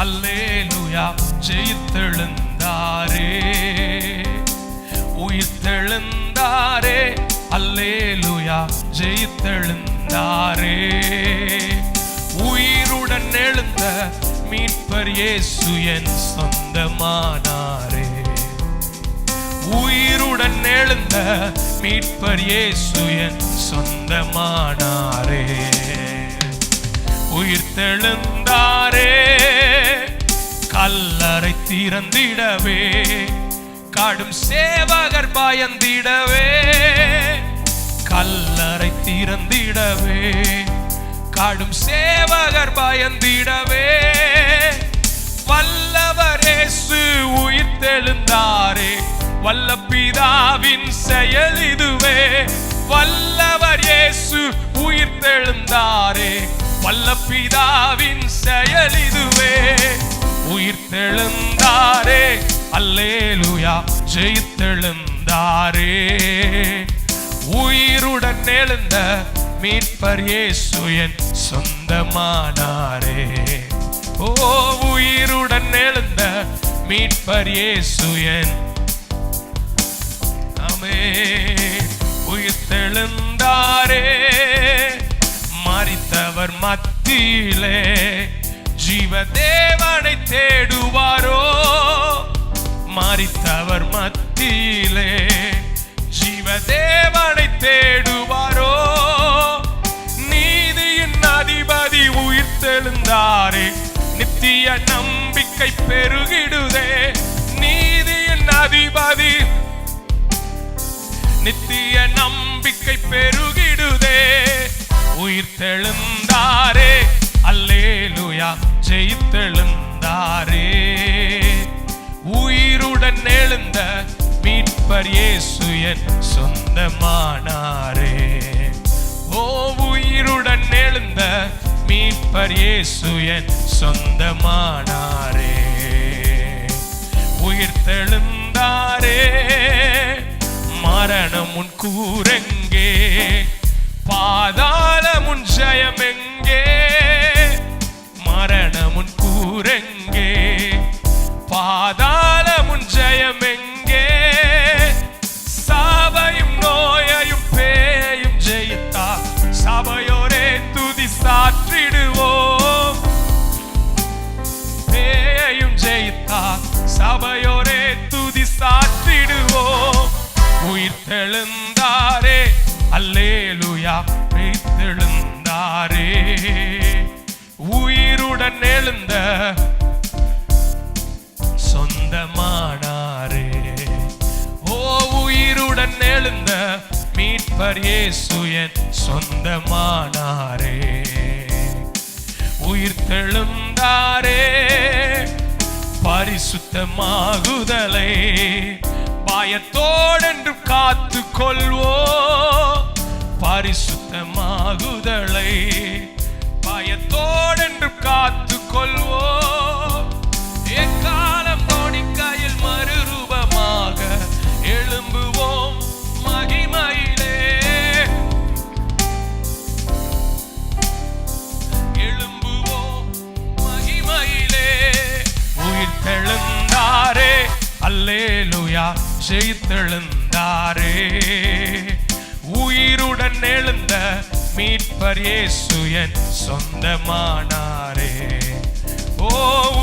அல்லேலூயா ஜெயித்தெழுந்தாரே, உயிர்த்தெழுந்தாரே, அல்லேலூயா ஜெயித்தெழுந்தாரே. உயிருடன் எழுந்த மீட்பர் இயேசு என் சொந்தமானாரே, உயிருடன் எழுந்த மீட்பர் இயேசு என் சொந்தமானாரே. உயிர்த்தெழுந்தாரே, கல்லறை திறந்திடவே, காடும் சேவகர் பயந்திடவே, கல்லறை திறந்திடவே, காடும் சேவகர் பயந்திடவே, வல்லவர் இயேசு உயிர்த்தெழுந்தாரே, வல்ல பிதாவின் செயல் இதுவே. வல்லவர் இயேசு உயிர்த்தெழுந்தாரே, வல்ல பிதாவின் செயல் இதுவே. உயிர்த்தெழுந்தாரே, அல்லேலூயா ஜெயித்தெழுந்தாரே. உயிருடன் எழுந்த மீட்பர் இயேசு என் சொந்தமானாரே. ஓ, உயிருடன் எழுந்த மீட்பர் இயேசு என் உயிர்த்தெழுந்தாரே. மரித்தவர் மத்தியிலே ஜீவதேவனை தேடுவாரோ, மரித்தவர் மத்தியிலே ஜீவதேவனை தேடுவாரோ. நீதியின் அதிபதி உயிர்த்தெழுந்தாரே, நித்திய நம்பிக்கை பெருகிடுதே. நீதியின் அதிபதி நித்திய நம்பிக்கை பெருகிடுதே. உயிர்த்தெழுந்தாரே, அல்லேலூயா ஜெயித்தெழுந்தாரே. உயிருடன் எழுந்த மீட்பர் இயேசு என் சொந்தமானாரே. ஓ, உயிருடன் எழுந்த மீட்பர் இயேசு என் சொந்தமானாரே. உயிர்த்தெழுந்தாரே, மரணம் உன் கூரெங்கே, பாதாளம் உன் ஜெயம் எங்கே. மரணம் உன் கூரெங்கே, பாதாளம் உன் ஜெயம் எங்கே. சாவையும் நோயையும் பேயும் ஜெயித்தா, சபையோரே துதி சாற்றிடுவோம். பேயையும் ஜெயித்தா, சபையோரே துதி சாற்றிடுவோம். உயிர்த்தெழுந்தாரே, அல்லேலூயா உயிர்த்தெழுந்தாரே. உயிருடன் எழுந்த சொந்தமானாரே. ஓ, உயிருடன் எழுந்த மீட்பர் இயேசு என் சொந்தமானாரே. உயிர்த்தெழுந்தாரே, பரிசுத்தமாகுதலை பயத்தோடென்று காத்து கொள்வோ. பரிசுத்தமாகுதலை பயத்தோடென்று காத்து கொள்வோ. எக்காலம் தோணிக்கையில் மறுரூபமாக எழும்புவோம் மகிமையிலே. எழும்புவோம் மகிமையிலே. உயிர்த்தெழுந்தாரே, அல்லேலூயா ஜெயித்தெழுந்தாரே. உயிருடன் எழுந்த மீட்பர் இயேசு என் சொந்தமானாரே. ஓ,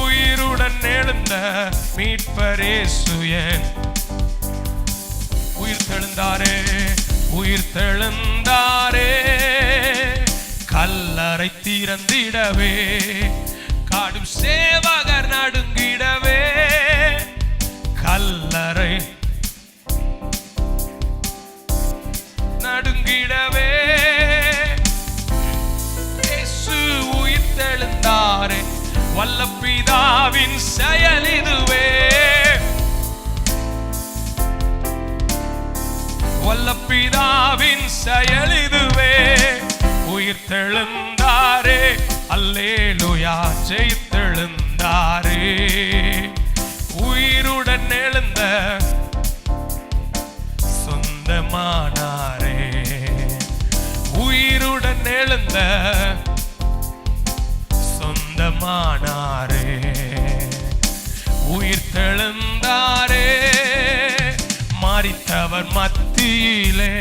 உயிருடன் எழுந்த மீட்பர் இயேசு என் உயிர்த்தெழுந்தாரே. உயிர்த்தெழுந்தாரே, கல்லறை திறந்திடவே, காடும் சேவகர் நடுங்கிடவே, கல்லறை நடுங்கிடவே. இயேசு உயிர்த்தெழுந்தாரே, வல்ல பிதாவின் செயல் இதுவே. வல்ல பிதாவின் செயல் இதுவே. உயிர்த்தெழுந்தாரே, அல்லேலூயா ஜெயித்தெழுந்தாரே. உயிருடன் எழுந்த சொந்தமானாரே. உயிருடன் எழுந்த சொந்தமானாரே. மரித்தவர் மத்தியிலே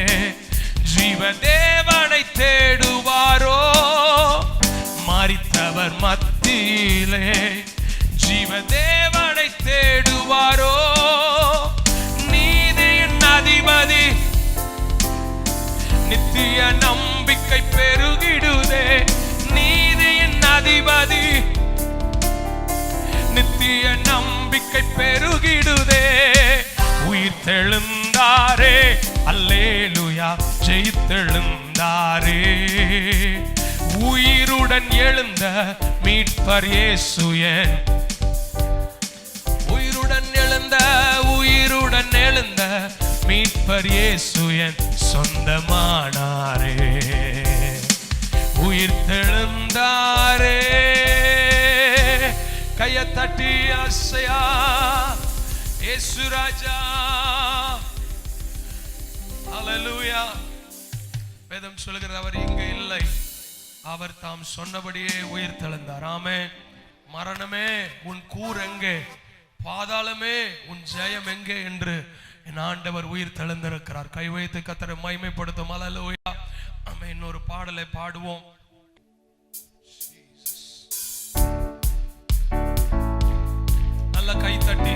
ஜீவதேவனை தேடுவாரோ? மரித்தவர் மத்தியிலே ஜீவதேவனை தேடுவாரோ? நீதியின் அதிபதி நித்திய நம்பிக்கை பெருகிடுதே. நீதியின் அதிபதி நித்திய நம்பிக்கை பெருகிடுதே. உயிர் தெழுந்தாரே, அல்லேலூயா, ஜெயித்தெழுந்தாரே. உயிருடன் எழுந்த மீட்பர் இயேசு என் உயிருடன் எழுந்த மீட்பர் இயேசு என் சொந்தமானாரே. உயிர் தெழுந்தாரே. கையை தட்டி ஆசையா இயேசு ராஜா. அல்லேலூயா. வேதம் சொல்லுகிறது அவர் இங்கு இல்லை, அவர் தாம் சொன்னபடியே உயிர் தெழுந்தார். ஆமென். மரணமே உன் கூர் எங்கே, பாதாளமே உன் ஜெயம் எங்கே என்று என் ஆண்டவர் உயிர் தெழுந்திருக்கிறார். கை வைத்து கர்த்தரை மகிமைப்படுத்தும். அல்லேலூயா. ஆமென். இன்னொரு பாடலை பாடுவோம். நல்ல கை தட்டி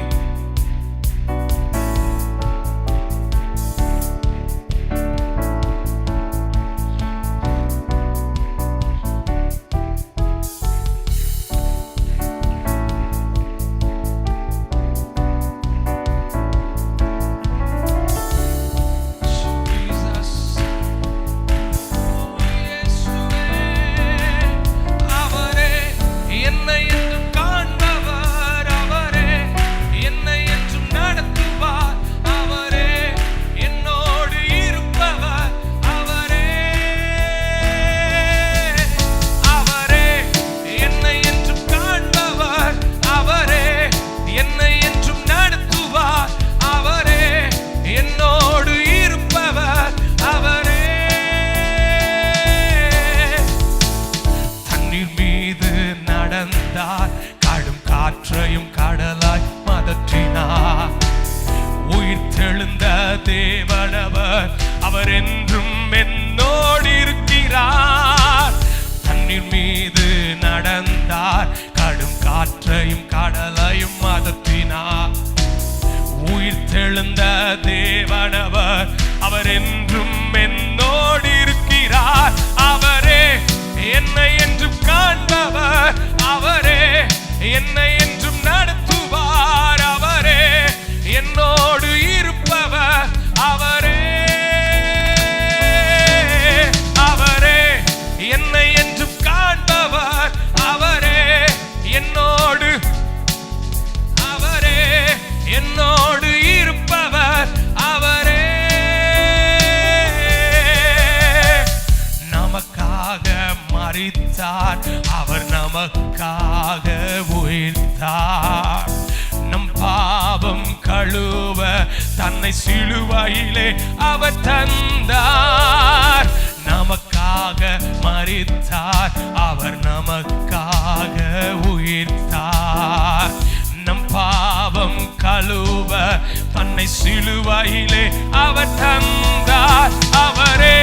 கடும் காற்றையும் கடலாய் மதற்றினார். உயிர் தெழுந்த தேவனவர், அவர் என்றும் என்னோடு இருக்கிறார். தண்ணீர் மீது நடந்தார், கடும் காற்றையும் கடலையும் மதற்றினார். உயிர் தெழுந்த தேவனவர், அவர் என்றும் என்னோடு இருக்கிறார். அவரே என்னை என்றும் காண்பவர், அவரே என்னை என்றும் நடத்துவார். அவரே என்னோடு இருப்பவர், அவரே அவரே என்னை என்றும் காண்பவர், அவரே என்னோடு அவரே என்னோடு இருப்பவர், அவரே நமக்காக மரித்தார், அவர் நமக்காக உயிர்த்தார். நம் பாவம் கழுவ தன்னை சிலுவையிலே அவர் தந்தார். நமக்காக மரித்தார், அவர் நமக்காக உயிர்த்தார். நம் பாவம் கழுவ தன்னை சிலுவையிலே அவர் தந்தார். அவரே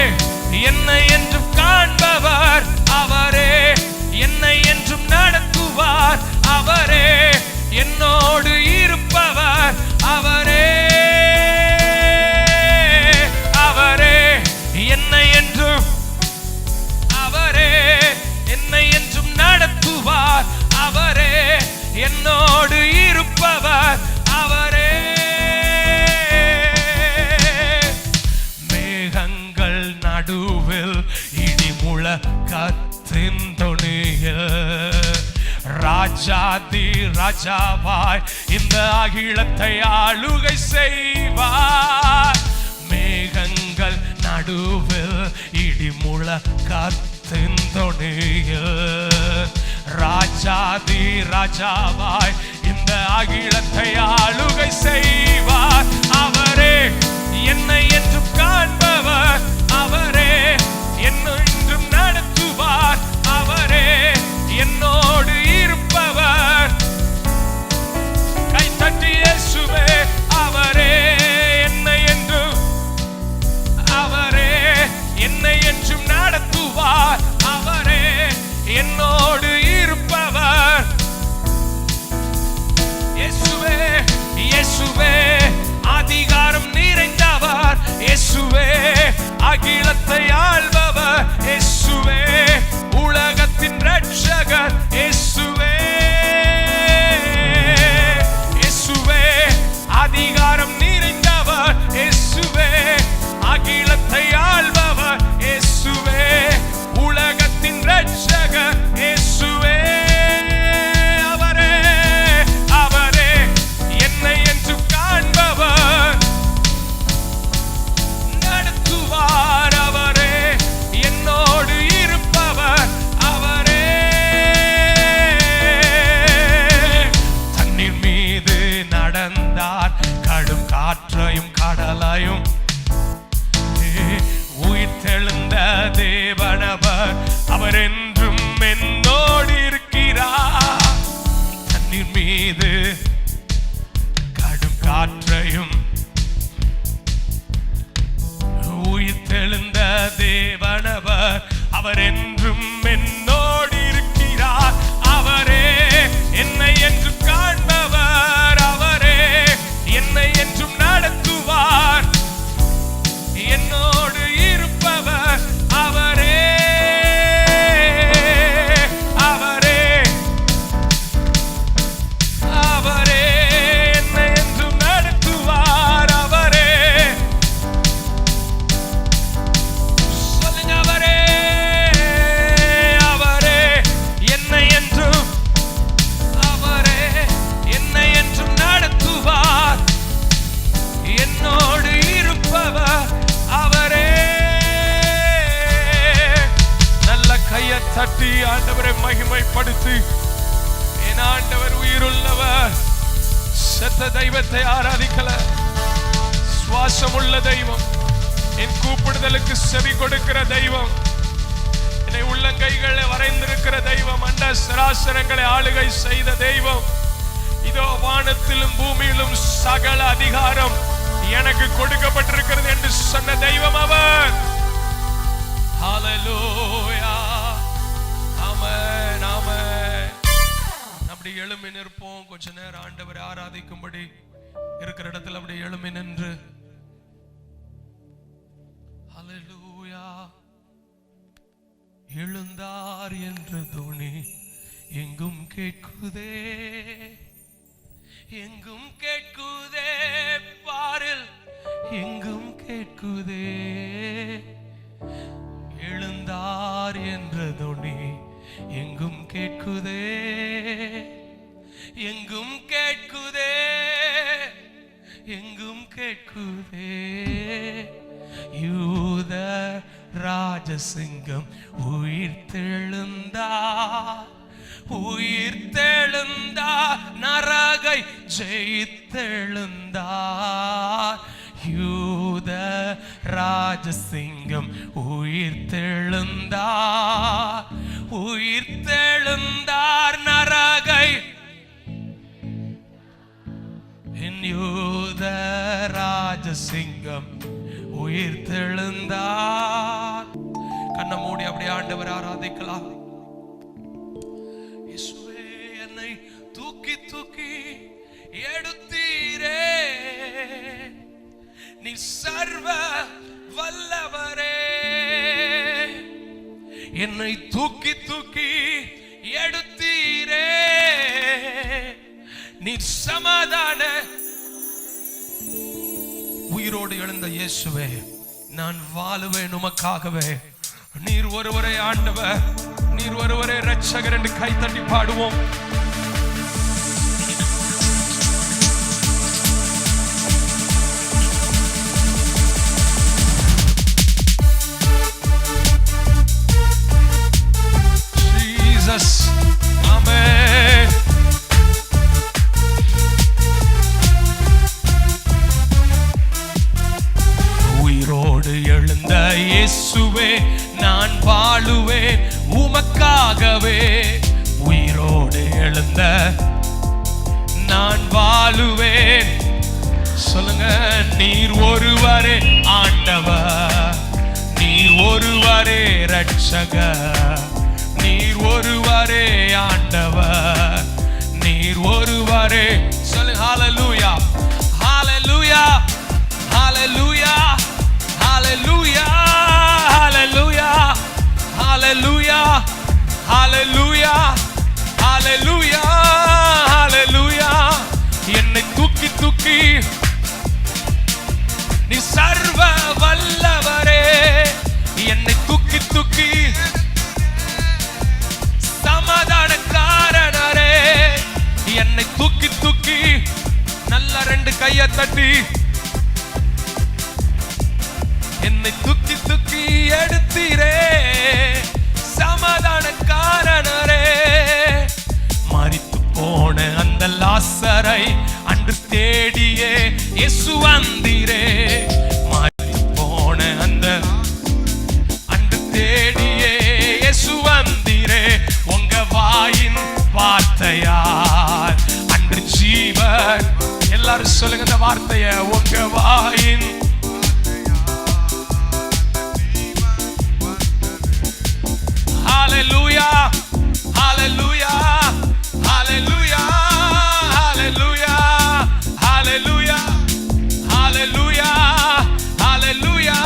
என்னை என்றும் காண்பவர், அவரே என்னை என்றும் நடத்துவார். அவரே என்னோடு இருப்பவர், அவரே அவரே என்னை என்றும் அவரே என்னை என்றும் நடத்துவார். அவரே என்னோடு இருப்பவர், அவரே மேகங்கள் நடுவில் இடி முழக்கத்தின் தொனியில் ராஜாதி ராஜாவாய் இந்த அகிலத்தை ஆளுகை செய்வார். மேகங்கள் நடுவில் இடி முழக்கத்தின் தொனியில் ராஜாதி ராஜாவாய் இந்த அகிலத்தை ஆளுகை செய்வார். அவரே என்னை என்றும் காண்பவர், அவரே என்னை என்றும் நடத்துவார். அவரே என்னோடு இருப்பவர். கை தட்டி இயேசுவே, அவரே என்னை என்றும் அகிலத்தை ஆள்பவர் இயேசுவே, உலகத்தின் இரட்சகர் இயேசுவே. இயேசுவே அதிகாரம் நிறைந்தவர் இயேசுவே, அகிலத்தை ஆள்பவர் இயேசுவே, உலகத்தின் இரட்சகர் இயேசுவே. அவரே அவரே என்னை என்று காண்பவர், நடத்துவார். அவரே என்னோடு இருப்பவர். அவரே தண்ணீர் மீது நடந்தார், கடும் காற்றையும் கடலையும் உயிர்த்தெழுந்த தேவனவர். அவர் என்றும் என்னோடு இருக்கிறார். தண்ணீர் மீது கடும் காற்றையும் உயிர்த்தெழுந்த தேவனவர். அவர் என்றும் என்னோடு இருக்கிறார். அவரே என்னை என்று காண்பவர். அவரே என்னை என்றும் நடத்துவார். என்னோடு இருப்பவர். அவரே அவரே அவரே என்னை என்றும் நடத்துவார். அவரே சொல்லுங்க. அவரே அவரே என்னை என்றும், அவரே என்னை என்றும் நடத்துவார். என்னோடு இருப்பவர். அவரே நல்ல கையை தட்டி ஆண்டவரை மகிமைப்படுத்தி, என் ஆண்டவர் உயிருள்ளவர். செத்த தெய்வத்தை ஆராதிக்கல, சுவாசமுள்ள தெய்வம், என் கூப்பிடுதலுக்கு செவி கொடுக்கிற தெய்வம், என்னை உள்ளங்கைகளை வரைந்திருக்கிற தெய்வம், அண்ட சராசரங்களை ஆளுகை செய்த தெய்வம். இதோ வானத்திலும் பூமியிலும் சகல அதிகாரம் எனக்கு கொடுக்கப்பட்டிருக்கிறது என்று சொன்ன தெய்வம் அவர். ஹல்லேலூயா. ஆமென் ஆமென். அப்படி எழும்பி நிற்போம். கொஞ்ச நேரம் ஆண்டவரை ஆராதிக்கும்படி இருக்கிற இடத்துல அப்படி எழும்பி நின்று ஹல்லேலூயா. எழுந்தார் என்று துணி எங்கும் கேட்குதே, எங்கும் கேட்குதே, பாரில் எங்கும் கேட்குதே. எழுந்தார் என்ற துணி எங்கும் கேட்குதே, எங்கும் கேட்குதே, எங்கும் கேட்குதே. யூத ராஜசிங்கம் உயிர்த்தெழுந்தார், உயிர்த்தெழுந்தார், நரகை ஜெயித்தெழுந்தார். யூத ராஜசிங்கம் உயிர்த்தெழுந்தார், உயிர்த்தெழுந்தார், நரகை. யூத ராஜசிங்கம் உயிர்த்தெழுந்தார். கண்ணை மூடி அப்படியே ஆண்டவர் ஆராதிக்கலாம். இயேசுவே என்னை தூக்கி தூக்கி எடுத்தீரே, நீ சர்வ வல்லவரே. என்னை தூக்கி தூக்கி எடுத்தீரே, நீ சமாதான. உயிரோடு எழுந்த இயேசுவே, நான் வாழுவேன் உமக்காகவே. நீர் ஒருவரே ஆண்டவர், நீர் ஒருவரே இரட்சகர் என்று கைத்தட்டி பாடுவோம். Jesus, amen. உயிரோடு எழுந்த இயேசுவே, நான் வாழுவேன் உமக்காகவே. உயிரோடு எழுந்த நான் வாழுவேன். சொல்லுங்க. நீர் ஒருவரே ஆண்டவர், நீர் ஒருவரே இரட்சகர், நீர் ஒருவரே ஆண்டவர், நீர் ஒருவரே. சொல்லுங்க. ஹல்லேலூயா, ஹல்லேலூயா, ஹல்லேலூயா, ஹல்லேலூயா. ஹalleluya ஹalleluya ஹalleluya என்னை தூக்கி தூக்கி நீ சர்வ வல்லவரே என்னை தூக்கி தூக்கி சமாதானக்காரனரே என்னை தூக்கி தூக்கி நல்ல ரெண்டு கையை தட்டி என்னை தூக்கி தூக்கி எடுத்தீரே சமாதானக்காரனரே மரித்து போன அந்த லாசரை அன்று தேடியே இயேசு வந்தீரே மரித்து போன அந்த அன்று தேடியே இயேசு வந்தீரே உங்க வாயின் வார்த்தையால் அன்று ஜீவன் எல்லாரும் சொல்லுங்க இந்த வார்த்தைய உங்க வாயின் ஹalleluya ஹalleluya ஹalleluya ஹalleluya ஹalleluya ஹalleluya ஹalleluya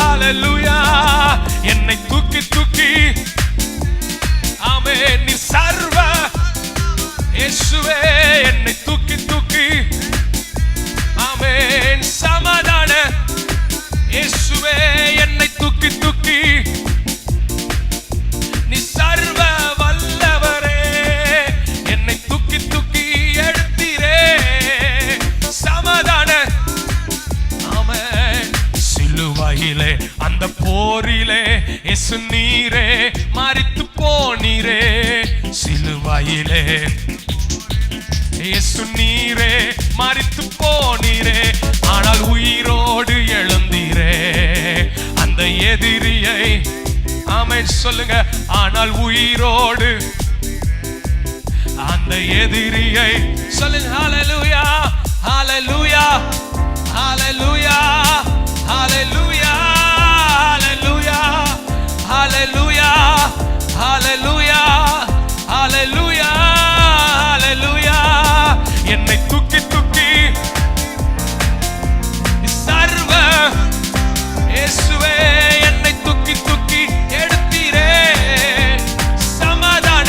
ஹalleluya என்னை தூக்கி தூக்கி ஆமென் நீ சர்வ இயேசுவே என்னை தூக்கி தூக்கி ஆமென் சமாதான இயேசுவே என்னை தூக்கி தூக்கி நீ சர்வ வல்லவரே என்னை தூக்கி தூக்கி எடுத்தீரே சமாதான ஆமென் சிலுவையிலே அந்த போரிலே இயேசு நீரே மரித்து போனீரே சிலுவையிலே இயேசு நீரே மரித்து போனீரே ஆனால் உயிரோடு எழுந்தீரே அந்த எதிரியை ஆமென் சொல்லுங்க ஆனால் உயிரோடு அந்த எதிரியை சொல்லுங்க ஹalleluya ஹalleluya ஹalleluya ஹalleluya ஹalleluya ஹalleluya ஹalleluya ஹalleluya ஹalleluya என்னை தூக்கி தூக்கி சர்வ இயேசுவே என்னை தூக்கி தூக்கி எடுத்தீரே சமாதான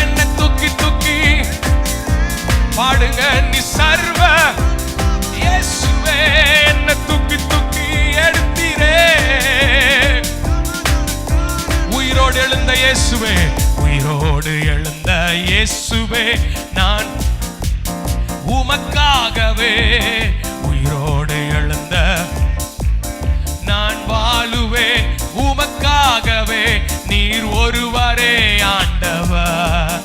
என்னை தூக்கி தூக்கி பாடுங்க நீ சர்வ இயேசுவே என்னை தூக்கி தூக்கி எடுத்தீரே உயிரோடு எழுந்த இயேசுவே உயிரோடு எழுந்த இயேசுவே நான் உமக்காகவே உயிரோடு எழுந்த நான் வாழுவே உமக்காகவே நீர் ஒருவரே ஆண்டவர்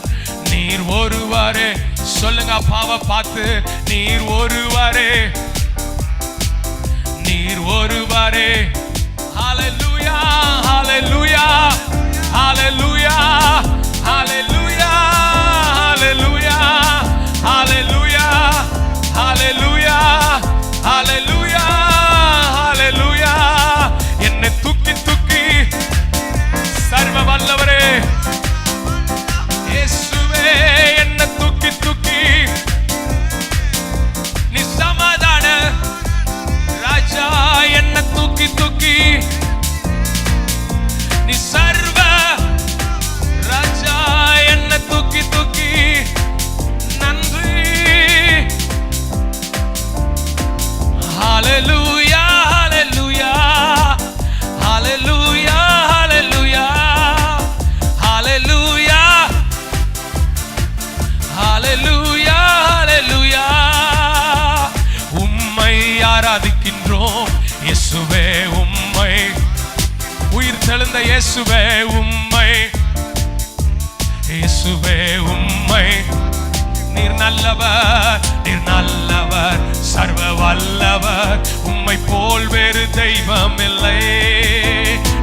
நீர் ஒருவரே சொல்லுங்க அப்பாவை பார்த்து நீர் ஒருவரே நீர் ஒருவரே ஹalleluya ஹalleluya ஹalleluya ஹalleluya ஹalleluya ஹalleluya ஹalleluya ஹalleluya ஹalleluya என்னை தூக்கி தூக்கி சர்வ வல்லவரே இயேசுவே என்னை தூக்கி தூக்கி நீ சமாதான ராஜா என்னை தூக்கி தூக்கி நீ சர்வ ராஜா என்னை தூக்கி தூக்கி நன்றி ஹalleluya ஹalleluya ஹalleluya ஹalleluya ஹalleluya ஹalleluya ஹalleluya உம்மை ஆராதிக்கின்றோம் இயேசுவே உம்மை உயிர் தெழுந்த இயேசுவே உம்மை இயேசுவே உம்மை நீர் நல்லவர் சர்வ வல்லவர் உம்மை போல் வேறு தெய்வம் இல்லை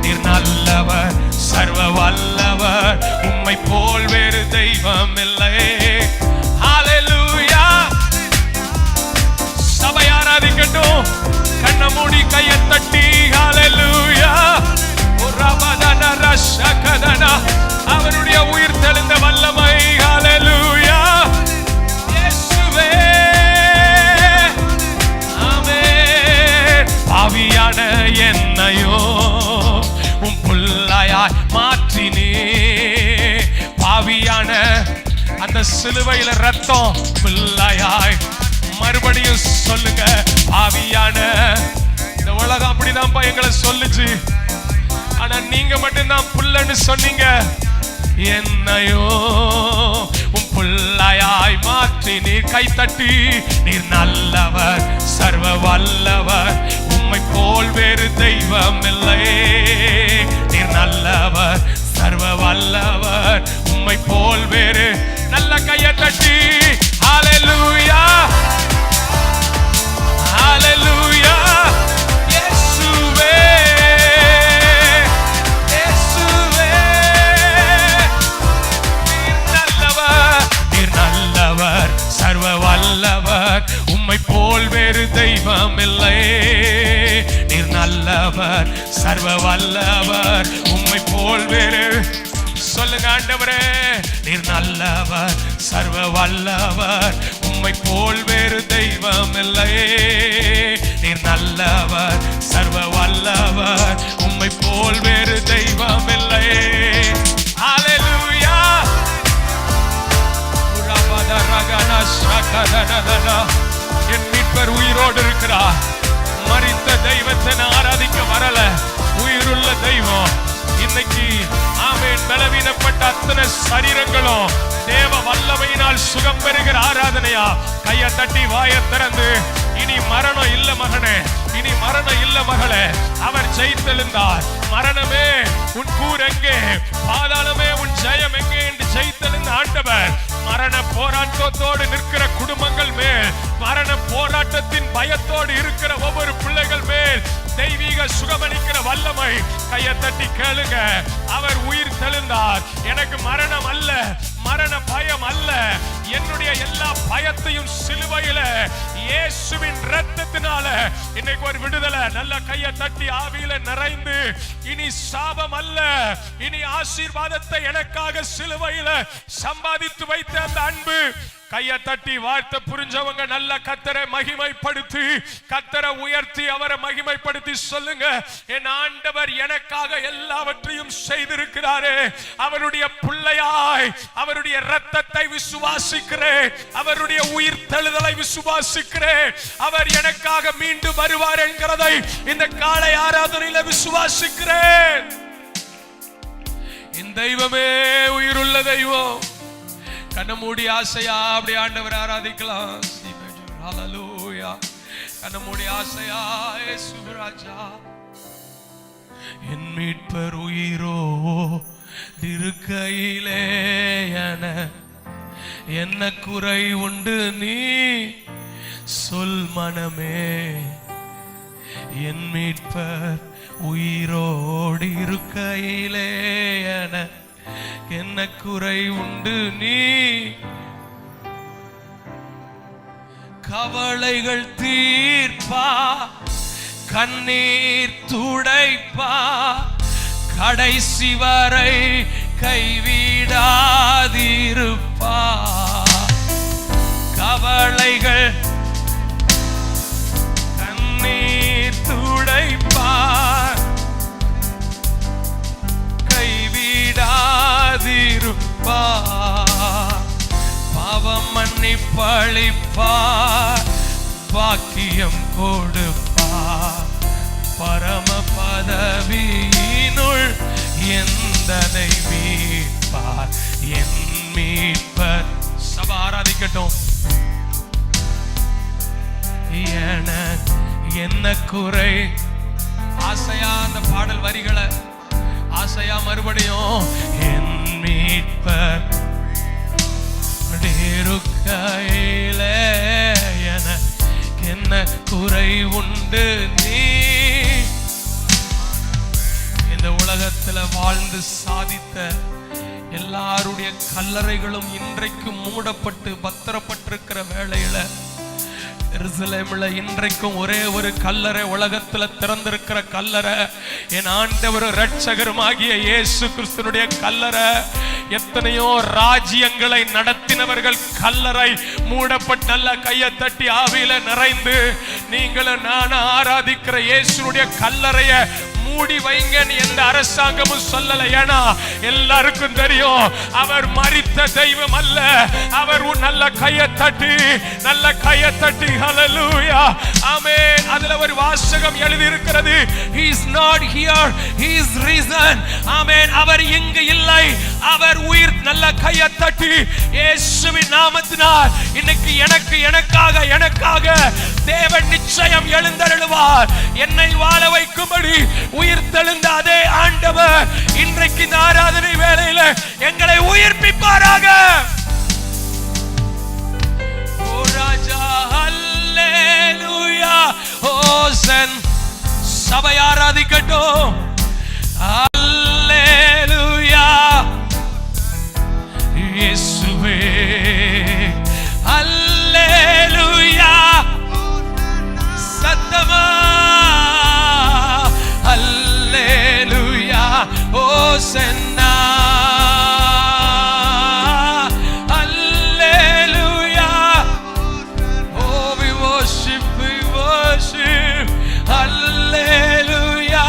நீர் நல்லவர் சர்வ வல்லவர் உம்மை போல் வேறு தெய்வம் இல்லை ஹalleluya சபை ஆராதிக்கட்டும் கண்ணை மூடி கையை தட்டி ஹalleluya ரபதன ரஷகதன அவருடைய உயிர் தெழுந்த வல்லமை ஹalleluya இயேசுவே ஆமென் பாவியான என்னையோ உம் புல்லையாய் அந்த சிலுவையில ரத்தம் பிள்ளையாய். மறுபடியும் சொல்லுங்க, ஆவியான இந்த உலகம் அப்படிதான்ப்பா எங்களை சொல்லுச்சு. ஆனா நீங்க மட்டும்தான் புள்ளன்னு சொன்னீங்க. என்னையோ உம் பிள்ளையாய் மாற்றி நீர் கைத்தட்டி, நீர் நல்லவர் சர்வ வல்லவர், உம்மை போல் வேறு தெய்வம் இல்லை. நீர் நல்லவர் சர்வ வல்லவர், உம்மை போல் வேறு. நல்ல கையை தட்டி ஹல்லேலூயா ஹல்லேலூயா. இயேசுவே இயேசுவே, நீர் நல்லவர், நீர் நல்லவர் சர்வ வல்லவர், உம்மை போல் வேறு தெய்வம் இல்லை. நீர் நல்லவர் சர்வ வல்லவர், உம்மை போல் வேறு. சொல்லுங்க ஆண்டவரே, நீர் நல்லவர் சர்வ வல்லவர், உம்மை போல் வேறு தெய்வம் இல்லை. நீர் நல்லவர் சர்வ வல்லவர், உம்மை போல் வேறு தெய்வம் இல்லை. ஹல்லேலூயா. என் மீட்பர் உயிரோடு இருக்கிறார். மரித்த தெய்வத்தை ஆராதிக்க வரல, உயிருள்ள தெய்வம். இன்னைக்கு ஆமென். பலவீனப்பட்ட அத்தனை சரீரங்களும் தேவ வல்லமையினால் சுகம் பெறுகிற ஆராதனையா. கையை தட்டி வாயை திறந்து, இனி மரணம் இல்ல மகனே, இனி மரணம் இல்ல மகளே, அவர் ஜெயித்தெழுந்தார். மரணமே உன் கூர் எங்கே, பாதாளமே உன் ஜெயம் எங்கே என்று ஜெயித்தெழுந்த ஆண்டவர் மரண போராட்டத்தோடு நிற்கிற குடும்பங்கள் மேல், மரண போராட்டத்தின் பயத்தோடு இருக்கிற ஒவ்வொரு பிள்ளைகள் மேல் தெய்வீக சுகமளிக்கிற வல்லமை. கையை தட்டி கேளுங்க, அவர் உயிர் தெழுந்தார். எனக்கு மரணம் அல்ல, மரண பயம் அல்ல. என்னுடைய எல்லா பயத்தையும் சிலுவையில இயேசுவின் இரத்தத்தினால இன்னைக்கு ஒரு விடுதலை. நல்ல கையை தட்டி ஆவியில நிறைந்து, இனி சாபம் அல்ல, இனி ஆசீர்வாதத்தை எனக்காக சிலுவையில சம்பாதித்து வைத்த அந்த அன்பு. கையை தட்டி வார்த்தை புரிஞ்சவங்க நல்ல கர்த்தரை மகிமைப்படுத்தி, கர்த்தரை உயர்த்தி அவரை மகிமைப்படுத்தி சொல்லுங்க, என் ஆண்டவர் எனக்காக எல்லாவற்றையும் செய்திருக்கிறாரே. அவருடைய பிள்ளையாய் அவருடைய இரத்தத்தை விசுவாசிக்கிறேன், அவருடைய உயிர் தெழுதலை விசுவாசிக்கிறேன். அவர் எனக்காக மீண்டும் வருவார் என்கிறதை இந்த காலை ஆராதனையில விசுவாசிக்கிறேன். இந்த தெய்வமே உயிருள்ள தெய்வம். கண்ண மூடி ஆசையா அப்படி ஆண்டவர் ஆராதிக்கலாம். ஹல்லேலூயா. கண்ண மூடி ஆசையா இயேசு ராஜா. என் மீட்பர் உயிரோ இருக்கையிலே என்ன குறை உண்டு நீ சொல் மனமே. என் மீட்பர் உயிரோடு இருக்கையிலே என்ன குறை உண்டு நீ. கவலைகள் தீர்ப்பா, கண்ணீர் துடைப்பா, கடைசி வரை கைவிடாதிருப்பா. கவலைகள் கண்ணீர் துடைப்பா, கைவிடாதிருப்பா. பாவம் மன்னிப்பளிப்பார், பாக்கியம் கொடுப்பார். பரம பதவியினுள் எந்தனை மீட்பார். என் மீட்பர். சபை ஆராதிக்கட்டும். என்ன குறை. ஆசையா அந்த பாடல் வரிகளை ஆசையா மறுபடியும். என் மீட்பர் இருக்கையிலே என்ன குறை உண்டு நீ. இந்த உலகத்துல வாழ்ந்து சாதித்த எல்லாருடைய கல்லறைகளும் இன்றைக்கு மூடப்பட்டு பத்திரப்பட்டிருக்கிற வேளையில எருசலேமில் இன்றைக்கும் ஒரே ஒரு கல்லறை உலகத்துல திறந்திருக்கிற கல்லறை, என் ஆண்டவர் இரட்சகருமாகிய இயேசு கிறிஸ்துனுடைய கல்லறை. எத்தனையோ ராஜ்யங்களை நடத்தினவர்கள் கல்லறை மூடப்பட்டு. நல்ல கையை தட்டி ஆவியில நிறைந்து, நீங்களும் நானும் ஆராதிக்கிற இயேசுனுடைய கல்லறைய மூடி வைங்கன்னு எந்த அரசாங்கமும் சொல்லல. ஏன்னா எல்லாருக்கும் தெரியும் அவர் மரித்த தெய்வம் அல்ல. அவர் நல்ல கையை தட்டி ஹல்லேலூயா ஆமென். அதுல ஒரு வாசகம் எழுதி இருக்கிறது, he is not here, he is risen. ஆமென். அவர் இங்கு இல்லை, அவர் உயிர். நல்ல கையை தட்டி இயேசுவின் நாமத்தினால் இன்னைக்கு எனக்காக தேவன் நிச்சயம் எழுந்தருளுவார். என்னை வாழ வைக்கும்படி உயிர் தெழுந்த அதே ஆண்டவர் இன்றைக்கு இந்த ஆராதனை வேளையில எங்களை உயிர்ப்பிப்பாராக. ஓ ராஜா ஹல்லேலூயா ஓசன். சபை ஆராதிக்கட்டும். ஹல்லேலூயா இயேசுவே ஹல்லேலூயா. சத்தமா ஹல்லேலூயா ஓசன்னா ஹல்லேலூயா. Oh we worship ஹல்லேலூயா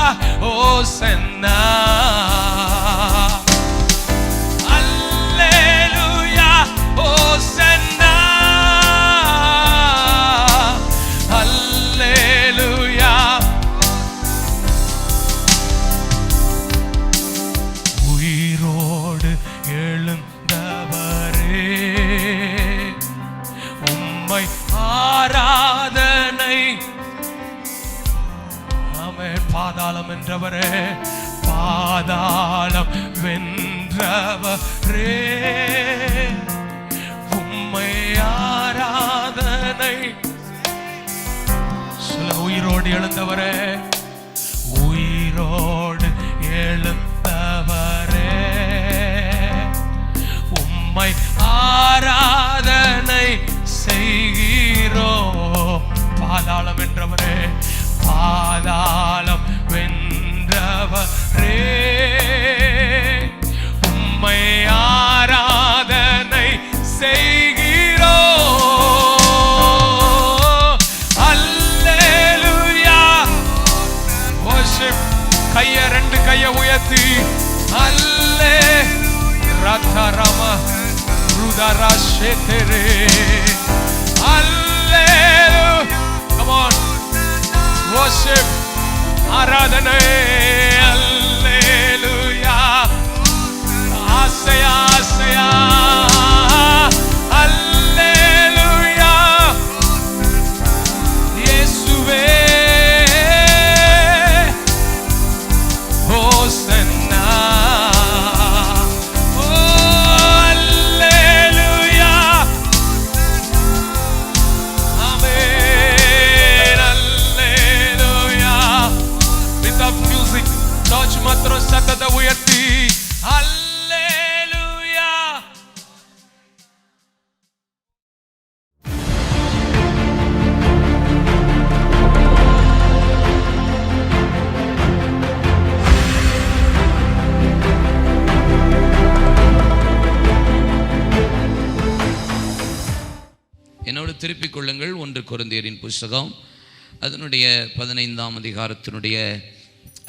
ஓசன்னா ஹல்லேலூயா ஓசன்னா ஹல்லேலூயா. உயிரோடு எழுந்தவரே உம்மை ஆராதனை. ஆமென். பாதாளம் என்றவரே, பாதாளம் வென்றவரே உம்மை ஆராதனை. சில உயிரோடு எழுந்தவரே, உயிரோடு எழுந்தவரே உம்மை ஆராதனை செய்கிறோம். பாதாளம் வென்றவரே, பாதாளம் வென்றவரே உம்மை ஆராதனை செய்கிறோம். ஹல்லேலூயா வர்ஷிப். ரெண்டு கையை உயர்த்தி ஹல்லே ரதரம ருதரா ஷேதரே ஹல்லேலூயா. come on worship ஆராதனை. ஹல்லேலூயா ஆசையா ஹல்லேலூயா இயேசுவே ஹோசன்னா. ஓ ஹல்லேலூயா ஆமென். ஹல்லேலூயா. Without music touch matro சத்தத்தை உயர்த்தி ஹல்லேலூயா. என்னோடு திருப்பிக் கொள்ளுங்கள். 1 கொரிந்தியரின் புஸ்தகம் அதனுடைய 15ஆம் அதிகாரத்தினுடைய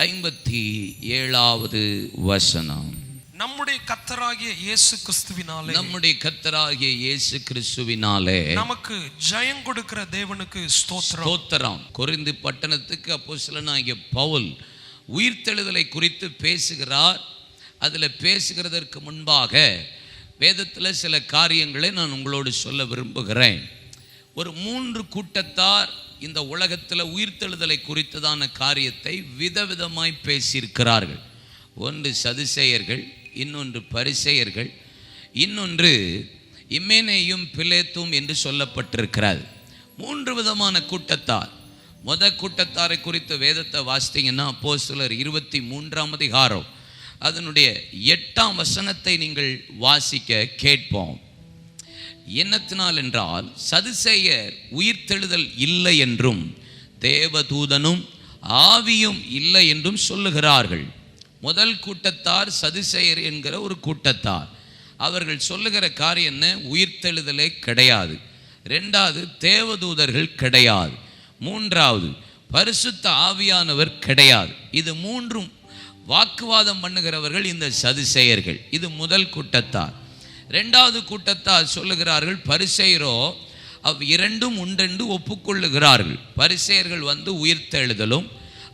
57வது வசனம். நம்முடைய கர்த்தராகிய இயேசு கிறிஸ்துவினாலே நமக்கு ஜெயம் கொடுக்கிற தேவனுக்கு ஸ்தோத்திரம். கொரிந்து பட்டணத்துக்கு அப்போஸ்தலனாகிய பவுல் உயிர்த்தெழுதலை குறித்து பேசுகிறார். அதில் பேசுகிறதற்கு முன்பாக வேதத்தில் சில காரியங்களை நான் உங்களோடு சொல்ல விரும்புகிறேன். ஒரு 3 கூட்டத்தார் இந்த உலகத்தில் உயிர்த்தெழுதலை குறித்ததான காரியத்தை விதவிதமாய் பேசியிருக்கிறார்கள். ஒன்று சதுசேயர்கள், இன்னொன்று பரிசேயர்கள், இன்னொன்று இமேனேயும் பிலேத்தும் என்று சொல்லப்பட்டிருக்கிறது. 3 விதமான கூட்டத்தார். கூட்டத்தாரை குறித்த வேதத்தை வாசித்தீங்கன்னா அப்போஸ்தலர் 23ஆம் அதிகாரம் அதனுடைய 8ஆம் வசனத்தை நீங்கள் வாசிக்க கேட்போம். என்னத்தினால் என்றால், சதுசேயர் உயிர்த்தெழுதல் இல்லை என்றும் தேவதூதனும் ஆவியும் இல்லை என்றும் சொல்லுகிறார்கள். முதல் கூட்டத்தார் சதுசேயர் என்கிற ஒரு கூட்டத்தார். அவர்கள் சொல்லுகிற காரியம் என்ன? உயிர்த்தெழுதலே கிடையாது. 2வது, தேவதூதர்கள் கிடையாது. 3வது, பரிசுத்த ஆவியானவர் கிடையாது. இது மூன்றும் வாக்குவாதம் பண்ணுகிறவர்கள் இந்த சதுசேயர்கள். இது முதல் கூட்டத்தார். இரண்டாவது கூட்டத்தார் சொல்லுகிறார்கள், பரிசேயரோ இரண்டும் உண்டென்று ஒப்புக்கொள்ளுகிறார்கள். பரிசேயர்கள் உயிர்த்தெழுதலும்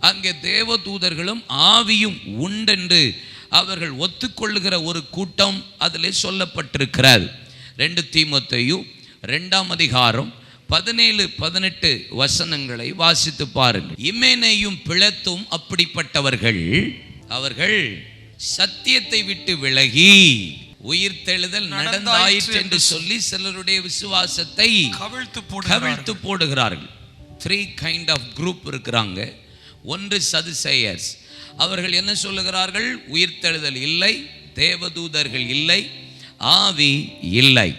அங்கே தேவதூதர்களும் ஆவியும் உண்டென்று அவர்கள் ஒத்துக்கொள்ளுகிற ஒரு கூட்டம் அதிலே சொல்லப்பட்டிருக்கிறது. 2 தீமோத்தேயு 2ஆம் அதிகாரம் 17-18 வசனங்களை வாசித்து பாருங்கள். இமேனேயும் பிளத்தும் அப்படிப்பட்டவர்கள், அவர்கள் சத்தியத்தை விட்டு விலகி உயிர்த்தெழுதல் நடந்தாயிற்று என்று சொல்லி சிலருடைய விசுவாசத்தை கவிழ்த்து போடுகிறார்கள். 3 கைண்ட் ஆஃப் குரூப் இருக்கிறாங்க. ஒன்று சதுசேயர்ஸ். அவர்கள் என்ன சொல்லுகிறார்கள்? உயிர்த்தெழுதல் இல்லை, தேவதூதர்கள் இல்லை, ஆவி இல்லை.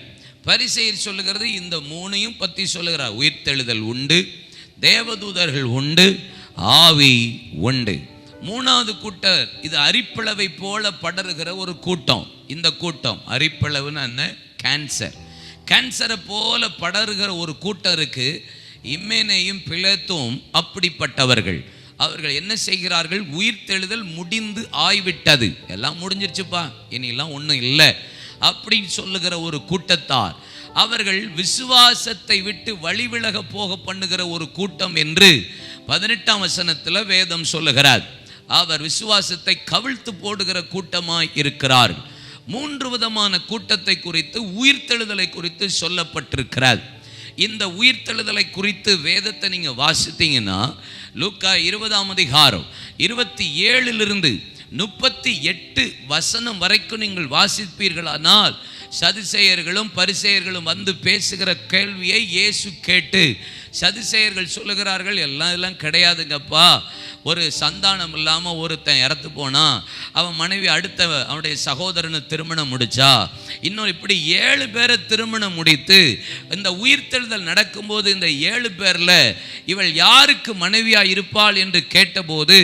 பரிசேயர் சொல்லுகிறது இந்த மூணையும் பற்றி சொல்லுகிறார். உயிர்த்தெழுதல் உண்டு, தேவதூதர்கள் உண்டு, ஆவி உண்டு. மூணாவது கூட்டர் இது அரிப்பிளவை போல படருகிற ஒரு கூட்டம். இந்த கூட்டம் அரிப்பிளவுன்னு என்ன? கேன்சரை போல படருகிற ஒரு கூட்டருக்கு இம்மேனையும் பிளத்தும் அப்படிப்பட்டவர்கள். அவர்கள் என்ன செய்கிறார்கள்? உயிர்த்தெழுதல் முடிந்து ஆய்விட்டது, எல்லாம் முடிஞ்சிருச்சுப்பா, இனியெல்லாம் ஒன்றும் இல்லை அப்படின்னு சொல்லுகிற ஒரு கூட்டத்தார். அவர்கள் விசுவாசத்தை விட்டு வழிவிலக போக பண்ணுகிற ஒரு கூட்டம் என்று 18ஆம் வசனத்தில் வேதம் சொல்லுகிறார். அவர் விசுவாசத்தை கவிழ்த்து போடுகிற கூட்டமாய் இருக்கிறார்கள். 3 விதமான கூட்டத்தை குறித்து, உயிர்த்தெழுதலை குறித்து சொல்லப்பட்டிருக்கிறார். இந்த உயிர்த்தெழுதலை குறித்து வேதத்தை நீங்க வாசித்தீங்கன்னா லூக்கா 20ஆம் அதிகாரம் 27 38 வசனம் வரைக்கும் நீங்கள் வாசிப்பீர்களானால் சதுசேயர்களும் பரிசேயர்களும் பேசுகிற கேள்வியை இயேசு கேட்டு, சதுசேயர்கள் சொல்லுகிறார்கள், எல்லாம் கிடையாதுங்கப்பா, ஒரு சந்தானம் இல்லாமல் ஒருத்தன் இறந்து போனா, அவன் மனைவி அடுத்த அவனுடைய சகோதரனை திருமணம் முடிச்சா, இன்னும் இப்படி 7 பேரை திருமணம் முடித்து இந்த உயிர்த்தெழுதல் நடக்கும்போது இந்த 7 பேரில் இவள் யாருக்கு மனைவியா இருப்பாள் என்று கேட்டபோது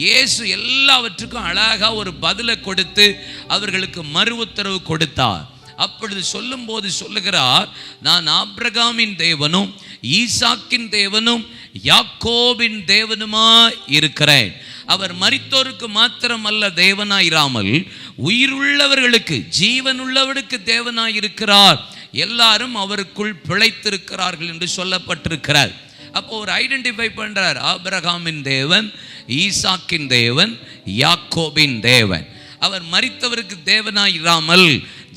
இயேசு எல்லாவற்றுக்கும் அழகாக ஒரு பதிலை கொடுத்து அவர்களுக்கு மறு உத்தரவு கொடுத்தார். அப்பொழுது சொல்லும் போது சொல்லுகிறார், நான் ஆபிரகாமின் தேவனும் ஈசாக்கின் தேவனும் யாக்கோபின் தேவனுமாய் இருக்கிறேன். அவர் மரித்தோருக்கு மாத்திரம் அல்ல தேவனாயிராமல் உயிருள்ளவர்களுக்கு, ஜீவனுள்ளவர்களுக்கு தேவனாய் இருக்கிறார். எல்லாரும் அவருக்குள் பிழைத்திருக்கிறார்கள் என்று சொல்லப்பட்டிருக்கிறார். அப்போ ஒரு ஐடென்டிஃபை பண்றார், ஆபிரகாமின் தேவன், ஈசாக்கின் தேவன், யாக்கோபின் தேவன். அவர் மரித்தவருக்கு தேவனாயிராமல்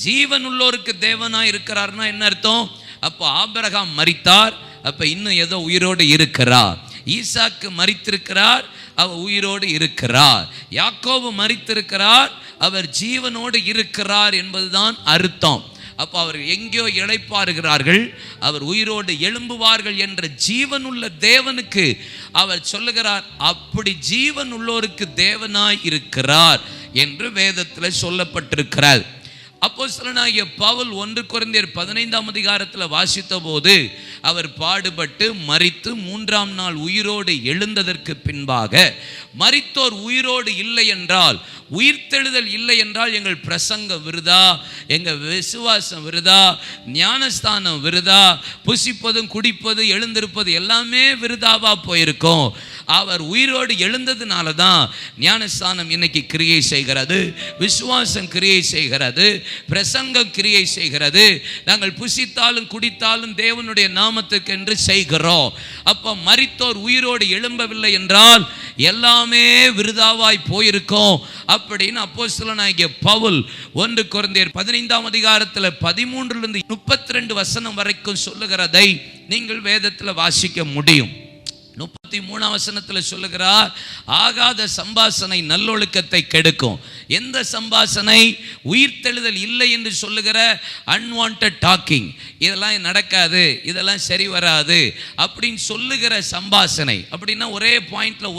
ஜீவனுள்ளோருக்கு தேவனாய் இருக்கிறார்னா என்ன அர்த்தம்? அப்போ ஆபிரகாம் மரித்தார், அப்ப இன்னும் ஏதோ உயிரோடு இருக்கிறார். ஈசாக்கு மரித்திருக்கிறார், அவர் உயிரோடு இருக்கிறார். யாக்கோபு மரித்திருக்கிறார், அவர் ஜீவனோடு இருக்கிறார் என்பதுதான் அர்த்தம். அப்போ அவர் எங்கேயோ இளைப்பாறுகிறார்கள், அவர் உயிரோடு எழும்புவார்கள் என்ற ஜீவனுள்ள தேவனுக்கு அவர் சொல்லுகிறார், அப்படி ஜீவன் உள்ளோருக்கு தேவனாய் இருக்கிறார் என்று வேதத்தில் சொல்லப்பட்டிருக்கிறார். அப்போஸ்தலனாகிய பவுல் 1 கொரிந்தியர் 15ஆம் அதிகாரத்தில் வாசித்த போது அவர் பாடுபட்டு மரித்து 3ஆம் நாள் உயிரோடு எழுந்ததற்கு பின்பாக, மரித்தோர் உயிரோடு இல்லை என்றால், உயிர்த்தெழுதல் இல்லை என்றால் எங்கள் பிரசங்கம் விருதா, எங்கள் விசுவாசம் விருதா, ஞானஸ்தானம் விருதா, புசிப்பதும் குடிப்பது எழுந்திருப்பது எல்லாமே விருதாவா போயிருக்கும். அவர் உயிரோடு எழுந்ததுனால தான் ஞானஸ்தானம் இன்னைக்கு கிரியை செய்கிறது, விசுவாசம் கிரியை செய்கிறது, பிரசங்கம் கிரியை செய்கிறது. நாங்கள் புசித்தாலும் குடித்தாலும் தேவனுடைய நாமத்துக்கு என்று செய்கிறோம். அப்போ மரித்தோர் உயிரோடு எழும்பவில்லை என்றால் எல்லாமே விருதாவாய் போயிருக்கும் அப்படின்னு அப்போஸ்தலனாகிய பவுல் 1 கொரிந்தியர் 15ஆம் அதிகாரத்தில் 13 32 வசனம் வரைக்கும் சொல்லுகிறதை நீங்கள் வேதத்தில் வாசிக்க முடியும். 33ஆம் வசனத்தில் சொல்லுகிறார், ஆகாத சம்பாசனை நல்லொழுக்கத்தை கெடுக்கும். எந்த சம்பாசனை? உயிர்த்தெழுதல் இல்லை என்று சொல்லுகிற அன்வான்ட் டாக்கிங், இதெல்லாம் நடக்காது, இதெல்லாம் சரி வராது அப்படின்னு சொல்லுகிற சம்பாசனை. அப்படின்னா ஒரே பாயிண்ட்ல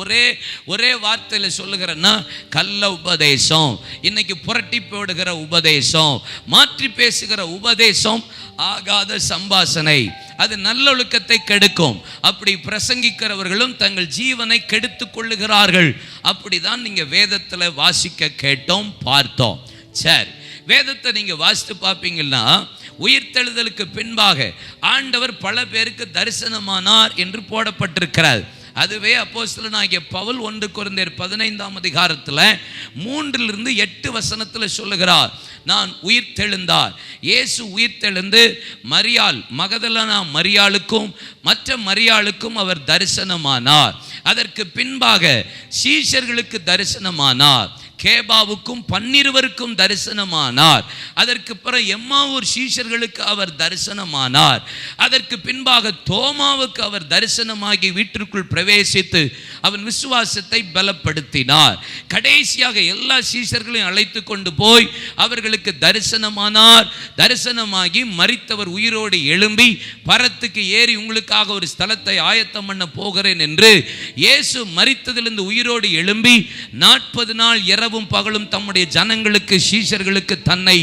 ஒரே வார்த்தையில் சொல்லுகிறன்னா கள்ள உபதேசம், இன்னைக்கு புரட்டி போடுகிற உபதேசம், மாற்றி பேசுகிற உபதேசம் ஆகாத சம்பாசனை, அது நல்லொழுக்கத்தை கெடுக்கும். அப்படி பிரசங்கிக்கிறவர்களும் தங்கள் ஜீவனை கெடுத்துக் கொள்ளுகிறார்கள். அப்படிதான் நீங்க வேதத்துல வாசிக்க கேட்டோம், பார்த்தோம். சரி, வேதத்தை நீங்க வாசித்து பார்ப்பீங்கன்னா உயிர்த்தெழுதலுக்கு பின்பாக ஆண்டவர் பல பேருக்கு தரிசனமானார் என்று போடப்பட்டிருக்கிறார். அதுவே அப்போஸ்தலனாகிய பவுல் 1 கொரிந்தியர் 15ஆம் அதிகாரத்தில் 3-8 சொல்லுகிறார், நான் உயிர்த்தெழுந்தார். இயேசு உயிர்த்தெழுந்து மரியாள், மகதலேனா மரியாளுக்கும் மற்ற மரியாளுக்கும் அவர் தரிசனமானார். அதற்கு பின்பாக சீஷர்களுக்கு தரிசனமானார். கேபாவுக்கும் 12 தரிசனமானார். அதற்கு பிறகு எம்மாவூர் சீஷர்களுக்கு அவர் தரிசனமானார். அதற்கு பின்பாக தோமாவுக்கு அவர் தரிசனமாகி வீட்டிற்குள் பிரவேசித்து அவன் விசுவாசத்தை பலப்படுத்தினார். கடைசியாக எல்லா சீஷர்களையும் அழைத்து கொண்டு போய் அவர்களுக்கு தரிசனமானார். தரிசனமாகி மரித்தவர் உயிரோடு எழும்பி பரத்துக்கு ஏறி உங்களுக்காக ஒரு ஸ்தலத்தை ஆயத்தம் பண்ண போகிறேன் என்று இயேசு மரித்ததிலிருந்து உயிரோடு எழும்பி 40 நாள் இரவும் பகலும் தம்முடைய ஜனங்களுக்கு, சீஷர்களுக்கு தன்னை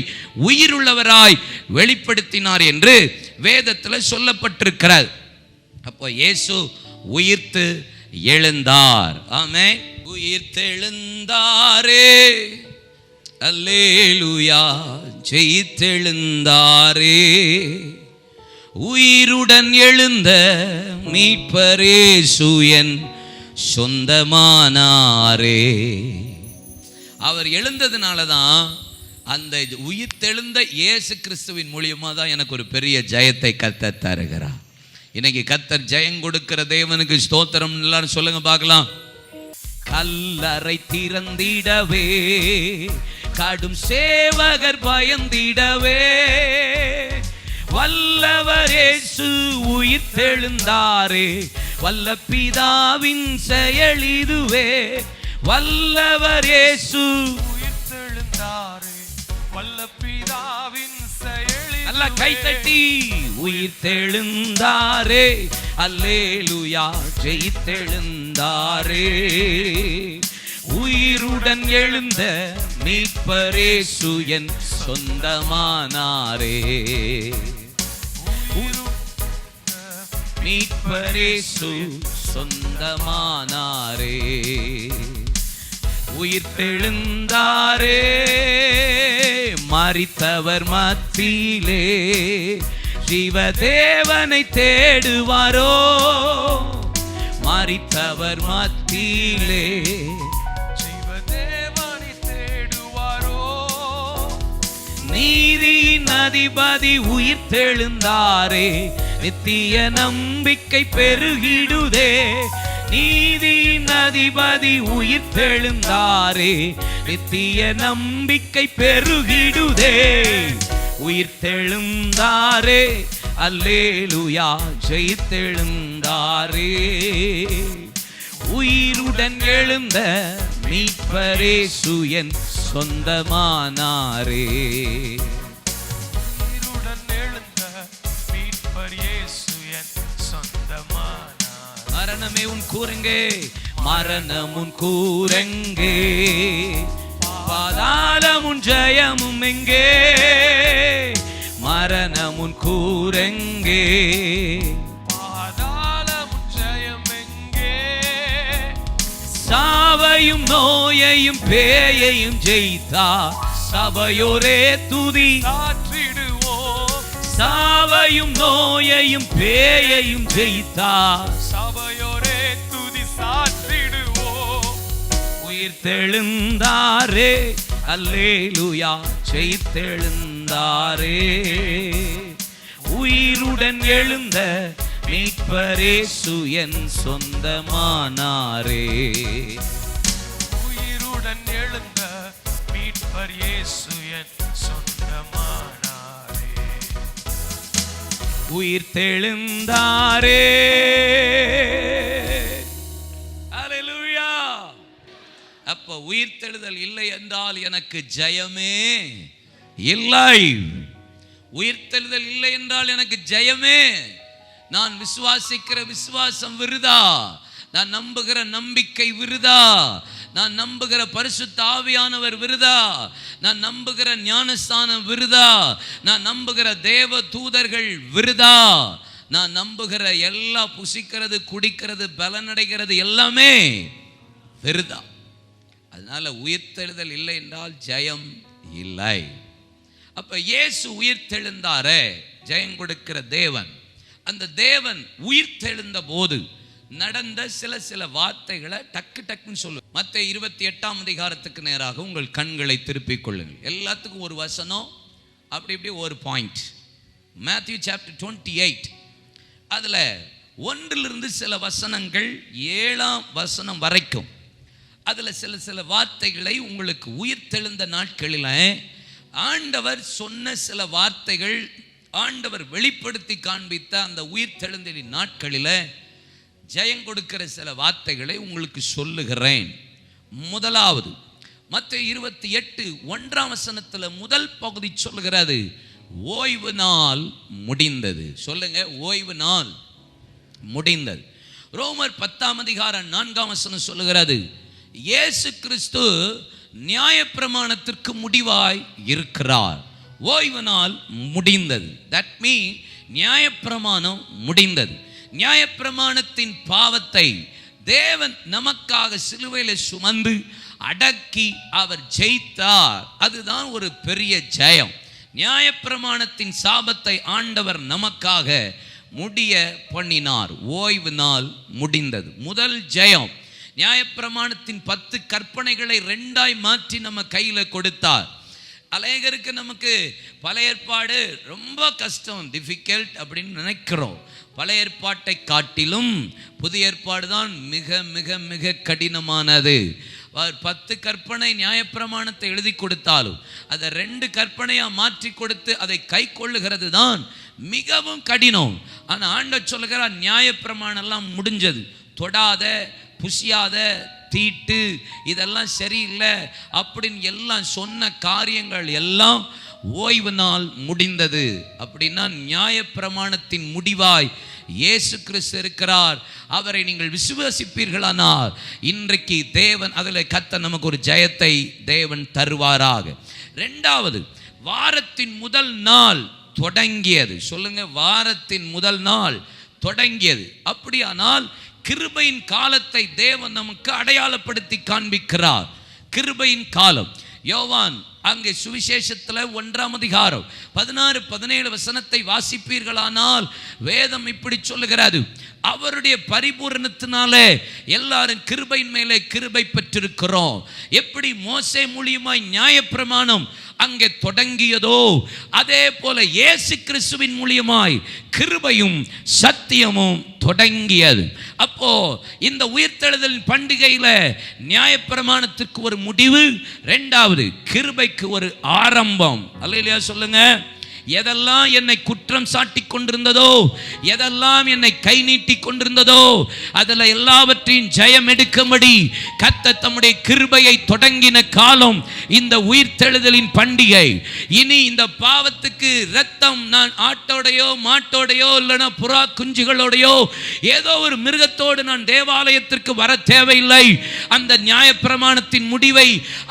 உயிருள்ளவராய் வெளிப்படுத்தினார் என்று வேதத்தில் சொல்லப்பட்டிருக்கிறது. அப்போ இயேசு உயிர்த்து எழுந்தார். ஆமென். உயிர்த்தெழுந்தாரே, அல்லேலூயா, ஜெயித்தெழுந்தாரே, உயிருடன் எழுந்த மீட்பரேசு என் சொந்தமானாரே. அவர் எழுந்ததுனால தான், அந்த உயிர்த்தெழுந்த இயேசு கிறிஸ்துவின் மூலியமாக தான் எனக்கு ஒரு பெரிய ஜெயத்தை கர்த்தர் தருகிறார். இன்னைக்கு கர்த்தர் ஜெயம் கொடுக்கிற தேவனுக்கு ஸ்தோத்திரம். எல்லாரும் சொல்லுங்க பார்க்கலாம். கல்லறை திறந்திடவே, கடும் சேவகர் பயந்திடவே, வல்லவர் இயேசு உயிர்த்தெழுந்தாரே, வல்ல பிதாவின் செயல் இதுவே, வல்லவர் இயேசு உயிர்த்தெழுந்தாரே, வல்ல பிதாவின் செயல். நல்ல கைத்தட்டி, உயிர்த்தெழுந்தாரே, அல்லேலூயா, ஜெயித்தெழுந்தாரே, உயிருடன் எழுந்த மீட்பரேசு என் சொந்தமானாரே, மீட்பரேசு சொந்தமானாரே, உயிர்த்தெழுந்தாரே, மரித்தவர் மத்தியிலே ஜீவதேவனை தேடுவாரோ, மரித்தவர் மத்தியிலே ஜீவதேவனை தேடுவாரோ, நீதியின் அதிபதி உயிர்த்தெழுந்தாரே, நித்திய நம்பிக்கை பெருகிடுதே, நீதியின் அதிபதி உயிர்த்தெழுந்தாரே, நித்திய நம்பிக்கை பெருகிடுதே, உயிர்த்தெழுந்தாரே, அல்லேலூயா, ஜெயித்தெழுந்தாரே, உயிருடன் எழுந்த மீட்பரேசு என் சொந்தமானாரே, உயிருடன் எழுந்த மீட்பர் இயேசு என் சொந்தமானார். மரணமே உன் கூரெங்கே, மரணம் உன் கூரெங்கே, பாதாளம் உன் ஜெயமும் எங்கே, மரணம் உன் கூரெங்கே, பாதாளம் உன் ஜெயம் எங்கே, சாவையும் நோயையும் பேயையும் ஜெயித்தா சபையோரே துதி சாற்றிடுவோம், சாவையும் நோயையும் பேயையும் ஜெயித்தா சபையோரே துதி சாற்றிடுவோம், உயிர்த்தெழுந்தாரே, அல்லேலூயா, ஜெயித்தெழுந்தாரே, உயிருடன் எழுந்த மீட்பரேசு என் சொந்தமானாரே, உயிருடன் எழுந்த மீட்பர் இயேசு என் சொந்தமானாரே, உயிர்த்தெழுந்தாரே, அல்லேலூயா. அப்ப உயிர்த்தெழுதல் இல்லை என்றால் எனக்கு ஜெயமே இல்லை. உயிர்த்தெழுதல் இல்லை என்றால் எனக்கு ஜெயமே. நான் விசுவாசிக்கிற விசுவாசம் விருதா, நான் நம்புகிற நம்பிக்கை விருதா, நான் நம்புகிற பரிசுத்த ஆவியானவர் விருதா, நான் நம்புகிற ஞானஸ்தானம் விருதா, நான் நம்புகிற தேவ தூதர்கள் விருதா, நான் நம்புகிற எல்லா புசிக்கிறது, குடிக்கிறது, பலனடைகிறது எல்லாமே விருதா. அதனால உயிர்த்தெழுதல் இல்லை என்றால் ஜெயம் இல்லை. அப்ப இயேசு உயிர்த்தெழுந்தாரே, ஜெயம் கொடுக்கிற தேவன். அந்த தேவன் உயிர்த்தெழுந்த போது நடந்த சில வார்த்தைகளை டக்குன்னு சொல்லு. மத்தேயு 28ஆம் அதிகாரத்துக்கு நேராக உங்கள் கண்களை திருப்பிக் கொள்ளுங்கள். எல்லாத்துக்கும் ஒரு வசனம், அப்படி ஒரு பாயிண்ட். மேத்யூ சாப்டர் 28, அதுல 1லிருந்து சில வசனங்கள் 7ஆம் வசனம் வரைக்கும், அதுல சில வார்த்தைகளை உங்களுக்கு உயிர்த்தெழுந்த நாட்களில் ஆண்டவர் சொன்ன சில வார்த்தைகள், ஆண்டவர் வெளிப்படுத்தி காண்பித்த அந்த உயிர்த்தெழுந்தலின் நாட்களில் ஜெயம் கொடுக்கிற சில வார்த்தைகளை உங்களுக்கு சொல்லுகிறேன். முதலாவது மத்தேயு 28:1ஆம் வசனத்துல முதல் பகுதி சொல்லுகிறது, ஓய்வு நாள் முடிந்தது. சொல்லுங்க, ஓய்வு நாள் முடிந்தது. ரோமர் 10ஆம் அதிகாரம் 4ஆம் வசனம் சொல்லுகிறது, இயேசு கிறிஸ்து நியாயப்பிரமாணத்திற்கு முடிவாய் இருக்கிறார். ஓய்வு நாள் முடிந்தது. தட் மீன் நியாயப்பிரமாணம் முடிந்தது. நியாயப்பிரமாணத்தின் பாவத்தை தேவன் நமக்காக சிலுவையில் சுமந்து அடக்கி அவர் ஜெயித்தார். அதுதான் ஒரு பெரிய ஜெயம். நியாயப்பிரமாணத்தின் சாபத்தை ஆண்டவர் நமக்காக முடிய பண்ணினார். ஓய்வு நாள் முடிந்தது. முதல் ஜெயம். நியாயப்பிரமாணத்தின் 10 கற்பனைகளை 2ஆய் மாற்றி நம்ம கையில கொடுத்தார். அநேகருக்கு நமக்கு பழைய ஏற்பாடு ரொம்ப கஷ்டம், டிஃபிகல்ட் அப்படின்னு நினைக்கிறோம். பழைய ஏற்பாட்டை காட்டிலும் புதிய ஏற்பாடு தான் மிக மிக மிக கடினமானது. 10 கற்பனை நியாயப்பிரமாணத்தை எழுதி கொடுத்தாலும் அதை 2 கற்பனையா மாற்றி கொடுத்து அதை கை கொள்ளுகிறது தான் மிகவும் கடினம். ஆனா ஆண்டவர் சொல்லுகிறார், நியாயப்பிரமாணம் எல்லாம் முடிஞ்சது, தொடாத, புசியாத, தீட்டு, இதெல்லாம் சரியில்லை அப்படின்னு எல்லாம் சொன்ன காரியங்கள் எல்லாம் ஓய்வு நாள் முடிந்தது. அப்படின்னா நியாயப்பிரமாணத்தின் முடிவாய் இயேசு கிறிஸ்து இருக்கிறார். அவரை நீங்கள் விசுவாசிப்பீர்களானால் இன்றைக்கு தேவன் அதில் கர்த்தர் நமக்கு ஒரு ஜெயத்தை தேவன் தருவாராக. 2வது, வாரத்தின் முதல் நாள் தொடங்கியது. சொல்லுங்க, வாரத்தின் முதல் நாள் தொடங்கியது. அப்படியானால் கிருபையின் காலத்தை தேவன் நமக்கு அடையாளப்படுத்தி காண்பிக்கிறார். கிருபையின் காலம். யோவான் அங்கே சுவிசேஷத்தில் 1ஆம் அதிகாரம் 16-17 வசனத்தை வாசிப்பீர்களானால் வேதம் இப்படி சொல்லுகிறது, அவருடைய பரிபூரணத்தினாலே எல்லாரும் கிருபையின் மேலே கிருபை பெற்றிருக்கிறோம். எப்படி மோசே மூலியமாய் நியாயப்பிரமாணம் அங்கே தொடங்கியதோ அதே போல இயேசு கிறிஸ்துவின் மூலியமாய் கிருபையும் சத்தியமும் தொடங்கியது. அப்போ இந்த உயிர்த்தெழுதலின் பண்டிகையில நியாயப்பிரமாணத்திற்கு ஒரு முடிவு, 2வது கிருபைக்கு ஒரு ஆரம்பம். அல்லேலூயா சொல்லுங்க. எதெல்லாம் என்னை குற்றம் சாட்டி கொண்டிருந்ததோ, எதெல்லாம் என்னை கை நீட்டி கொண்டிருந்ததோ, அதில் எல்லாவற்றையும் ஜெயம் எடுக்கும்படி கர்த்தர் தம்முடைய கிருபையை தொடங்கின காலம் இந்த உயிர்த்தெழுதலின் பண்டிகை. இனி இந்த பாவத்துக்கு இரத்தம் நான் ஆட்டோடையோ மாட்டோடையோ இல்லைனா புறா குஞ்சுகளோடையோ ஏதோ ஒரு மிருகத்தோடு நான் தேவாலயத்திற்கு வர தேவையில்லை. அந்த நியாயப்பிரமாணத்தின் முடிவை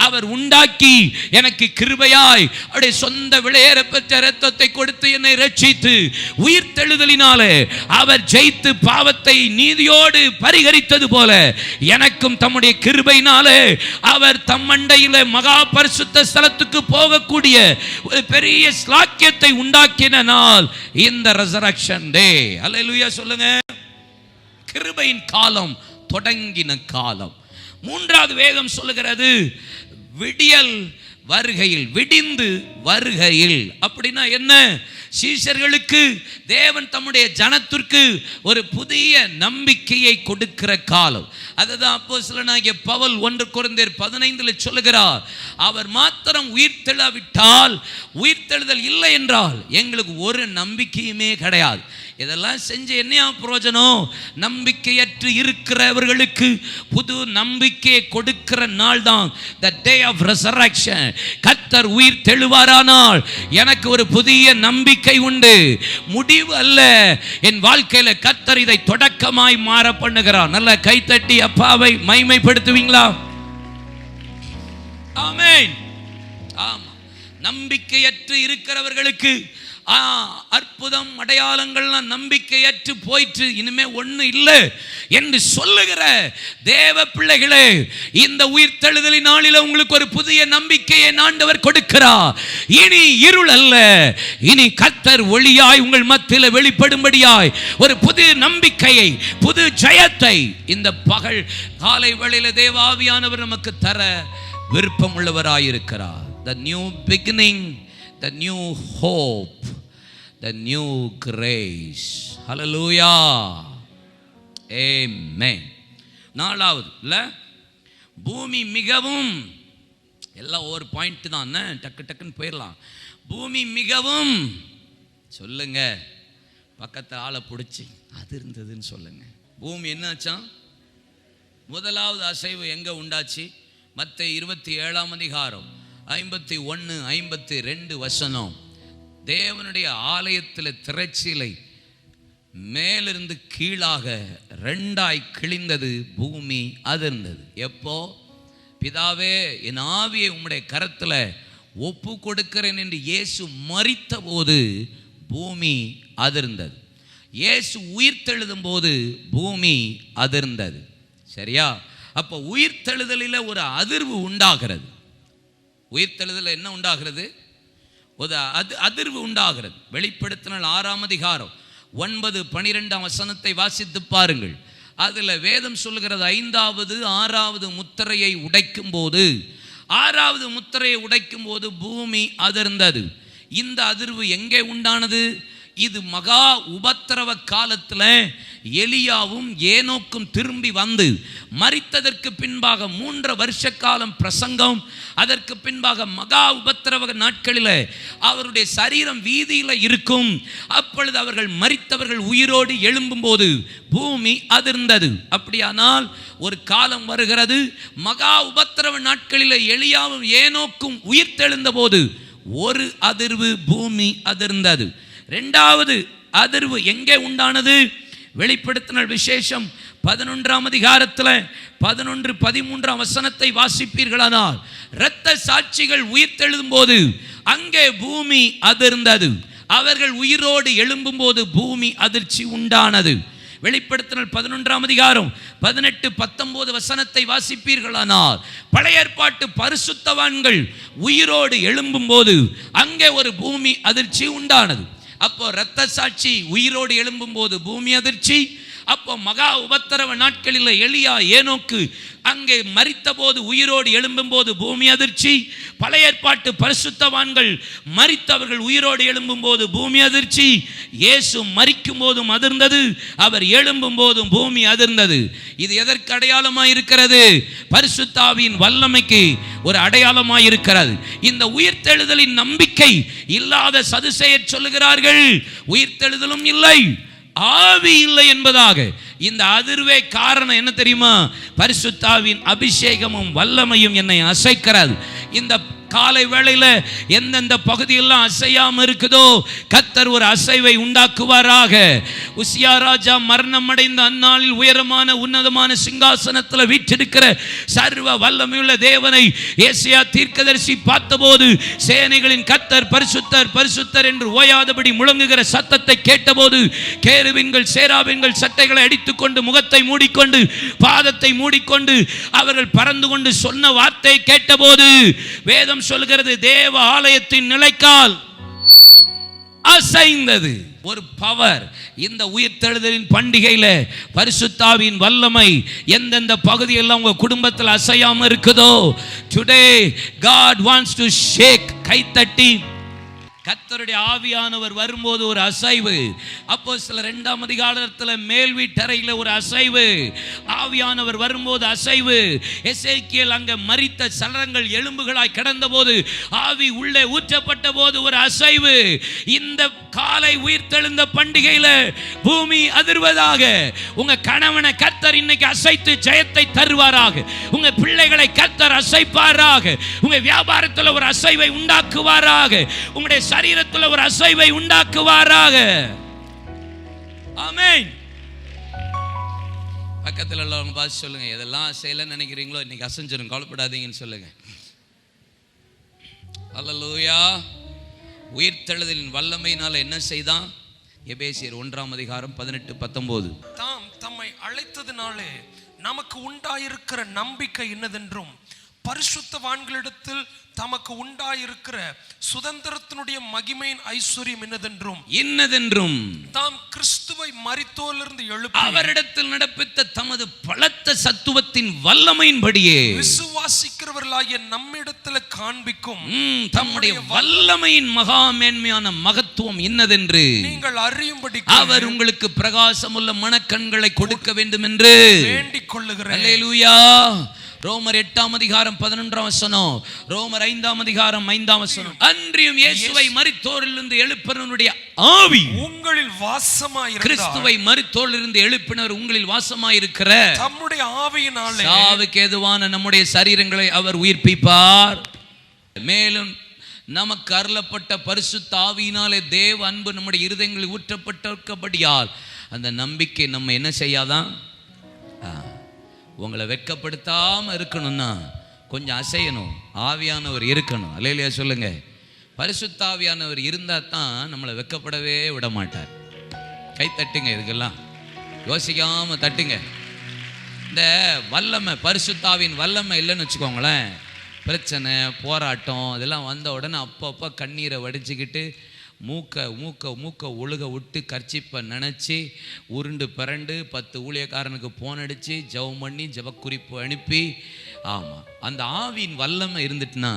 அவர் உண்டாக்கி எனக்கு கிருபையாய் அவருடைய சொந்த விலையேற பெற்ற கொடுத்து என்னை ரட்சித்து உயிர்த்தெழுதலினாலே அவர் ஜெயித்து பாவத்தை நீதியோடு பரிகரித்தது போல எனக்கும் தம்முடைய கிருபையினாலே அவர் தம்மண்டையிலே மகா பரிசுத்த ஸ்தலத்துக்கு போகக்கூடிய ஒரு பெரிய ஸ்லாக்கியத்தை உண்டாக்கின நாள் இந்த ரெசரக்ஷன் டே. அல்லேலூயா சொல்லுங்க. கிருபையின் காலம் தொடங்கின காலம். 3வது வேதம் சொல்லுகிறது, விடியல் வருகையில், விடிந்து வருகையில். அப்படின்னா என்ன? சீஷர்களுக்கு தேவன் தம்முடைய ஜனத்திற்கு ஒரு புதிய நம்பிக்கையை கொடுக்கிற காலம். அதுதான் அப்போஸ்தலனாகிய பவுல் 1 கொரிந்தியர் 15 சொல்லுகிறார், அவர் மாத்திரம் உயிர்த்தெழாவிட்டால், உயிர்த்தெழுதல் இல்லை என்றால் எங்களுக்கு ஒரு நம்பிக்கையுமே கிடையாது. இதெல்லாம் செஞ்சு என்ன பிரயோஜனம்? நம்பிக்கையற்று இருக்கிறவர்களுக்கு புது நம்பிக்கையை கொடுக்கிற நாள் தான் the day of resurrection. கர்த்தர் உயிர் தெழுவாரானால் எனக்கு ஒரு புதிய நம்பிக்கை உண்டு. முடிவு அல்ல, என் வாழ்க்கையில கர்த்தர் இதை தொடக்கமாய் மாற பண்ணுகிறார். நல்ல கைத்தட்டி அப்பாவை மகிமைப்படுத்துவீங்களா? ஆமென். ஆமா, நம்பிக்கையற்று இருக்கிறவர்களுக்கு அற்புதம் அடையாளங்கள்லாம் நம்பிக்கையற்று போயிற்று, இனிமே ஒண்ணு இல்லை என்று சொல்லுகிற தேவ பிள்ளைகளே, இந்த உயிர்த்தெழுதலின் நாளில் உங்களுக்கு ஒரு புதிய நம்பிக்கையை ஆண்டவர் கொடுக்கிறார். இனி இருள் அல்ல, இனி கர்த்தர் ஒளியாய் உங்கள் மத்தியில் வெளிப்படும்படியாய் ஒரு புதிய நம்பிக்கையை, புது ஜெயத்தை இந்த பகல் காலை வேளையில தேவாவியானவர் நமக்கு தர விருப்பம் உள்ளவராயிருக்கிறார். The new beginning, the new hope, the new grace. Hallelujah. Amen. நாலாவது இல்ல, பூமி மிகவும், எல்லாம் ஒரு பாயிண்ட் தான், டக்கு டக்குன்னு போயிடலாம். பூமி மிகவும் சொல்லுங்க, பக்கத்தை ஆளை பிடிச்சி அது இருந்ததுன்னு சொல்லுங்க. பூமி என்னாச்சான்? முதலாவது அசைவு எங்க உண்டாச்சு? மத்தேயு 27ஆம் அதிகாரம் 51, 52 வசனம். தேவனுடைய ஆலயத்தில் திரைச்சீலை மேலிருந்து கீழாக ரெண்டாய் கிழிந்தது, பூமி அதிர்ந்தது. எப்போ? பிதாவே, என் ஆவியை உம்முடைய கரத்தில் ஒப்பு கொடுக்கிறேன் என்று இயேசு மரித்த போது பூமி அதிர்ந்தது. இயேசு உயிர்த்தெழுதும் போது பூமி அதிர்ந்தது. சரியா? அப்போ உயிர்த்தெழுதலில் ஒரு அதிர்வு உண்டாகிறது. உயிர்த்தெழுதல் என்ன உண்டாகிறது? ஒரு அதிர்வு உண்டாகிறது. வெளிப்படுத்தினால் 6ஆம் அதிகாரம் 9, 12 வசனத்தை வாசித்து பாருங்கள். அதில் வேதம் சொல்லுகிறது, 5வது 6வது முத்திரையை உடைக்கும் போது, 6வது முத்திரையை உடைக்கும் போது பூமி அதிர்ந்தது. இந்த அதிர்வு எங்கே உண்டானது? இது மகா உபத்திரவ காலத்தில் எலியாவும் ஏனோக்கும் திரும்பி வந்து மரித்ததற்கு பின்பாக 3 வருஷ காலம் பிரசங்கம், அதற்கு பின்பாக மகா உபத்திரவ நாட்களில் அவருடைய சரீரம் வீதியில் இருக்கும். அப்பொழுது அவர்கள் மரித்தவர்கள் உயிரோடு எழும்பும் போது பூமி அதிர்ந்தது. அப்படியானால் ஒரு காலம் வருகிறது, மகா உபத்திரவ நாட்களில் எலியாவும் ஏனோக்கும் உயிர்த்தெழுந்த போது ஒரு அதிர்வு, பூமி அதிர்ந்தது. 2வது அதிர்வு எங்கே உண்டானது? வெளிப்படுத்தினால் விசேஷம் 11ஆம் அதிகாரத்தில் 11, 13 வசனத்தை வாசிப்பீர்களானால், இரத்த சாட்சிகள் உயிர்த்தெழும் போது அங்கே பூமி அதிர்ந்தது. அவர்கள் உயிரோடு எழும்பும் போது பூமி அதிர்ச்சி உண்டானது. வெளிப்படுத்தினால் 11ஆம் அதிகாரம் 18, 19 வசனத்தை வாசிப்பீர்களானால், பழைய ஏற்பாட்டு பரிசுத்தவான்கள் உயிரோடு எழும்பும் போது அங்கே ஒரு பூமி அதிர்ச்சி உண்டானது. அப்போ இரத்த சாட்சி உயிரோடு எழும்பும் போது பூமி அதிர்ச்சி. அப்போ மகா உபத்திரவ நாட்களில் எலியா ஏனோக்கு அங்கே மரித்த போது உயிரோடு எழும்பும் போது பூமி அதிர்ச்சி. பழைய ஏற்பாட்டு பரிசுத்தவான்கள் மரித்தவர்கள் உயிரோடு எழும்பும் போது பூமி அதிர்ச்சி. இயேசு மரிக்கும் போதும் அதிர்ந்தது, அவர் எழும்பும் போதும் பூமி அதிர்ந்தது. இது எதற்கு அடையாளமாய் இருக்கிறது? பரிசுத்தாவின் வல்லமைக்கு ஒரு அடையாளமாய் இருக்கிறது. இந்த உயிர்த்தெழுதலின் நம்பிக்கை இல்லாத சதுசேயர் சொல்லுகிறார்கள், உயிர்த்தெழுதலும் இல்லை, ஆவி இல்லை என்பதாக. இந்த அதிர்வே காரணம் என்ன தெரியுமா? பரிசுத்தாவின் அபிஷேகமும் வல்லமையும் என்னை அசைக்கிறது. இந்த காலை வேளையில எந்தெந்த பகுதியெல்லாம் அசையாம இருக்குதோ கர்த்தர் ஒரு அசைவை உண்டாக்குவாராக. உசியா ராஜா மரணம் அடைந்த அந்நாளில் உயரமான உன்னதமான சிங்காசனத்தில் வீற்றிருக்கிற சர்வ வல்லமையுள்ள தேவனை ஏசாயா தீர்க்கதரிசி பார்த்தபோது, சேனைகளின் கர்த்தர் பரிசுத்தர் பரிசுத்தர் என்று ஓயாதபடி முழங்குகிற சத்தத்தை கேட்டபோது, கேருபீன்கள் சேராபீன்கள் சட்டைகளை அடித்துக்கொண்டு முகத்தை மூடிக்கொண்டு பாதத்தை மூடிக்கொண்டு அவர்கள் பறந்து கொண்டு சொன்ன வார்த்தை கேட்டபோது வேதம் சொல்கிறது, தேவ ஆலயத்தின் நிலைக்கால் அசைந்தது. ஒரு பவர். இந்த உயிர்த்தெழுதலின் பண்டிகையில பரிசுத்தாவின் வல்லமை எந்தெந்த பகுதியெல்லாம் உங்க குடும்பத்தில் அசையாம இருக்குதோ, today God wants to shake. கைத்தட்டி கர்த்தருடைய ஆவியானவர் வரும்போது ஒரு அசைவு. அப்போஸ்தலர் 2ஆம் அதிகாரத்தில் மேல் வீட்டறையில் ஒரு அசைவு, ஆவியானவர் வரும்போது அசைவு. எசேக்கியேல் அங்கே மரித்த சலங்கள் எலும்புகளாய் கிடந்த போது ஆவி உள்ளே ஊற்றப்பட்ட போது ஒரு அசைவு. இந்த காலை உயிர்த்தெழுந்த பண்டிகையில பூமி அதிர்வதாக. உங்க கணவனை கர்த்தர் இன்னைக்கு அசைத்து ஜெயத்தை தருவாராக. உங்க பிள்ளைகளை கர்த்தர் அசைப்பாராக. உங்க வியாபாரத்தில் ஒரு அசைவை உண்டாக்குவாராக. உங்களுடைய சரீரத்தில் ஒரு அசைவை உண்டாக்குவாராக. ஆமென். பக்கத்தில் உள்ளவங்க பார்த்து சொல்லுங்க, எதெல்லாம் அசையலன்னு நினைக்கிறீங்களோ இன்னைக்கு அசைஞ்சிரும், கவலைப்படாதீங்கன்னு சொல்லுங்க. அல்லேலூயா. உயிர்த்தெழுதலின் வல்லமையினால என்ன செய்தான்? எபேசியர் 1:18-19. தாம் தம்மை அழைத்ததினாலே நமக்கு உண்டாயிருக்கிற நம்பிக்கை என்னதென்றும் பரிசுத்தவான்களிடத்தில் தமக்கு உண்டாயிருக்கிற சுதந்திரத்தினுடைய மகிமையின் ஐஸ்வர்யம் இன்னதென்றும் தாம் கிறிஸ்துவை மரித்தோரிலிருந்து எழுப்பி அவரிடத்தில் நடப்பித்த தமது பலத்த சத்துவத்தின் வல்லமையின்படியே விசுவாசிக்கிறவர்களாகிய நம்மிடத்தில் காண்பிக்கும் தம்முடைய வல்லமையின் மகா மேன்மையான மகத்துவம் இன்னதென்று நீங்கள் அறியும்படி அவர் உங்களுக்கு பிரகாசமுள்ள மனக்கண்களை கொடுக்க வேண்டும் என்று வேண்டிக் கொள்ளுகிறேன். அல்லேலூயா. ரோமர் 8:11, ரோமர் 5:5. அன்றியும் இயேசுவை மரித்தோரிலிருந்து எழுப்பினவருடைய ஆவி உங்களில் வாசமாயிருக்கிறார். கிறிஸ்துவை மரித்தோரிலிருந்து எழுப்பினவர் உங்களில் வாசமாயிருக்கிற தம்முடைய ஆவியினாலே சாவுக்கு ஏதுவான நம்முடைய சரீரங்களை அவர் உயிர்ப்பிப்பார். மேலும் நமக்கு அருளப்பட்ட பரிசுத்த ஆவியினாலே தேவ அன்பு நம்முடைய இருதயங்களில் ஊற்றப்பட்டிருக்கபடியால் அந்த நம்பிக்கை நம்ம என்ன செய்யாதான்? உங்களை வெட்கப்படுத்தாமல் இருக்கணும்னா கொஞ்சம் அசையணும், ஆவியானவர் இருக்கணும். அல்லேலூயா சொல்லுங்க. பரிசுத்த ஆவியானவர் இருந்தால் தான் நம்மளை வெட்கப்படவே விட மாட்டார். கை தட்டுங்க, இதுக்கெல்லாம் யோசிக்காம தட்டுங்க. இந்த வல்லமை, பரிசுத்தாவின் வல்லமை இல்லைன்னு வச்சுக்கோங்களேன், பிரச்சனை போராட்டம் இதெல்லாம் வந்த உடனே அப்பப்போ கண்ணீரை வடிச்சுக்கிட்டு மூக்க ஒழுக விட்டு கர்ச்சிப்பை நினச்சி உருண்டு பிறண்டு 10 ஊழியக்காரனுக்கு போன் அடித்து ஜெபம் பண்ணி ஜெபக்குறிப்பு அனுப்பி, ஆமாம் அந்த ஆவியின் வல்லமை இருந்துட்டுனா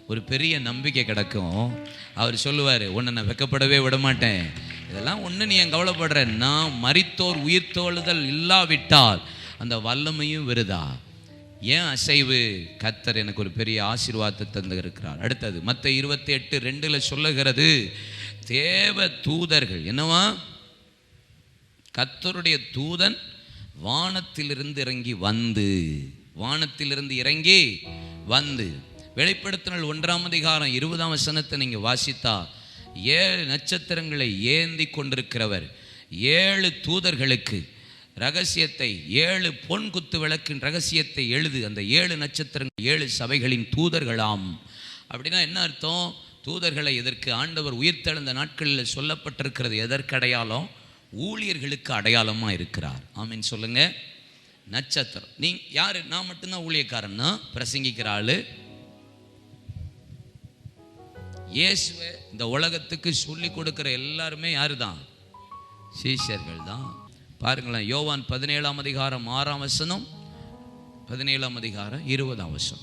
ஒரு பெரிய நம்பிக்கை கிடைக்கும். அவர் சொல்லுவார், உன்னை நான் வெக்கப்படவே விட மாட்டேன். இதெல்லாம் ஒன்று நீ ஏன் கவலைப்படுற? நான் மரித்தோர் உயிர்த்தெழுதல் இல்லாவிட்டால் அந்த வல்லமையும் விருதா. ஏன் அசைவு? கர்த்தர் எனக்கு ஒரு பெரிய ஆசீர்வாதத்தை தந்து இருக்கிறார். அடுத்தது மத்தேயு 28:2 சொல்லுகிறது, தேவ தூதர்கள் என்னவா? கர்த்தருடைய தூதன் வானத்திலிருந்து இறங்கி வந்து வெளிப்படுத்தினல் 1:20 நீங்க வாசித்தா 7 நட்சத்திரங்களை ஏந்தி கொண்டிருக்கிறவர் 7 தூதர்களுக்கு ரகசியத்தை, 7 பொன் குத்து விளக்கின் ரகசியத்தை எழுது. அந்த 7 நட்சத்திரங்கள் 7 சபைகளின் தூதர்களாம். அப்படின்னா என்ன அர்த்தம்? தூதர்களை எதற்கு? ஆண்டவர் உயிர்த்தெழுந்த நாட்களில் சொல்லப்பட்டிருக்கிறது எதற்கு அடையாளம்? ஊழியர்களுக்கு அடையாளமாக இருக்கிறார். ஆமீன் சொல்லுங்க. நட்சத்திரம். நீ யாரு? நான் மட்டும்தான் ஊழியக்காரன்னா பிரசங்கிக்கிற ஆளு. இயேசுவை இந்த உலகத்துக்கு சொல்லி கொடுக்கிற எல்லாருமே யாரு தான்? சீஷர்கள் தான். பாருங்களேன், யோவான் 17:6, 17:20.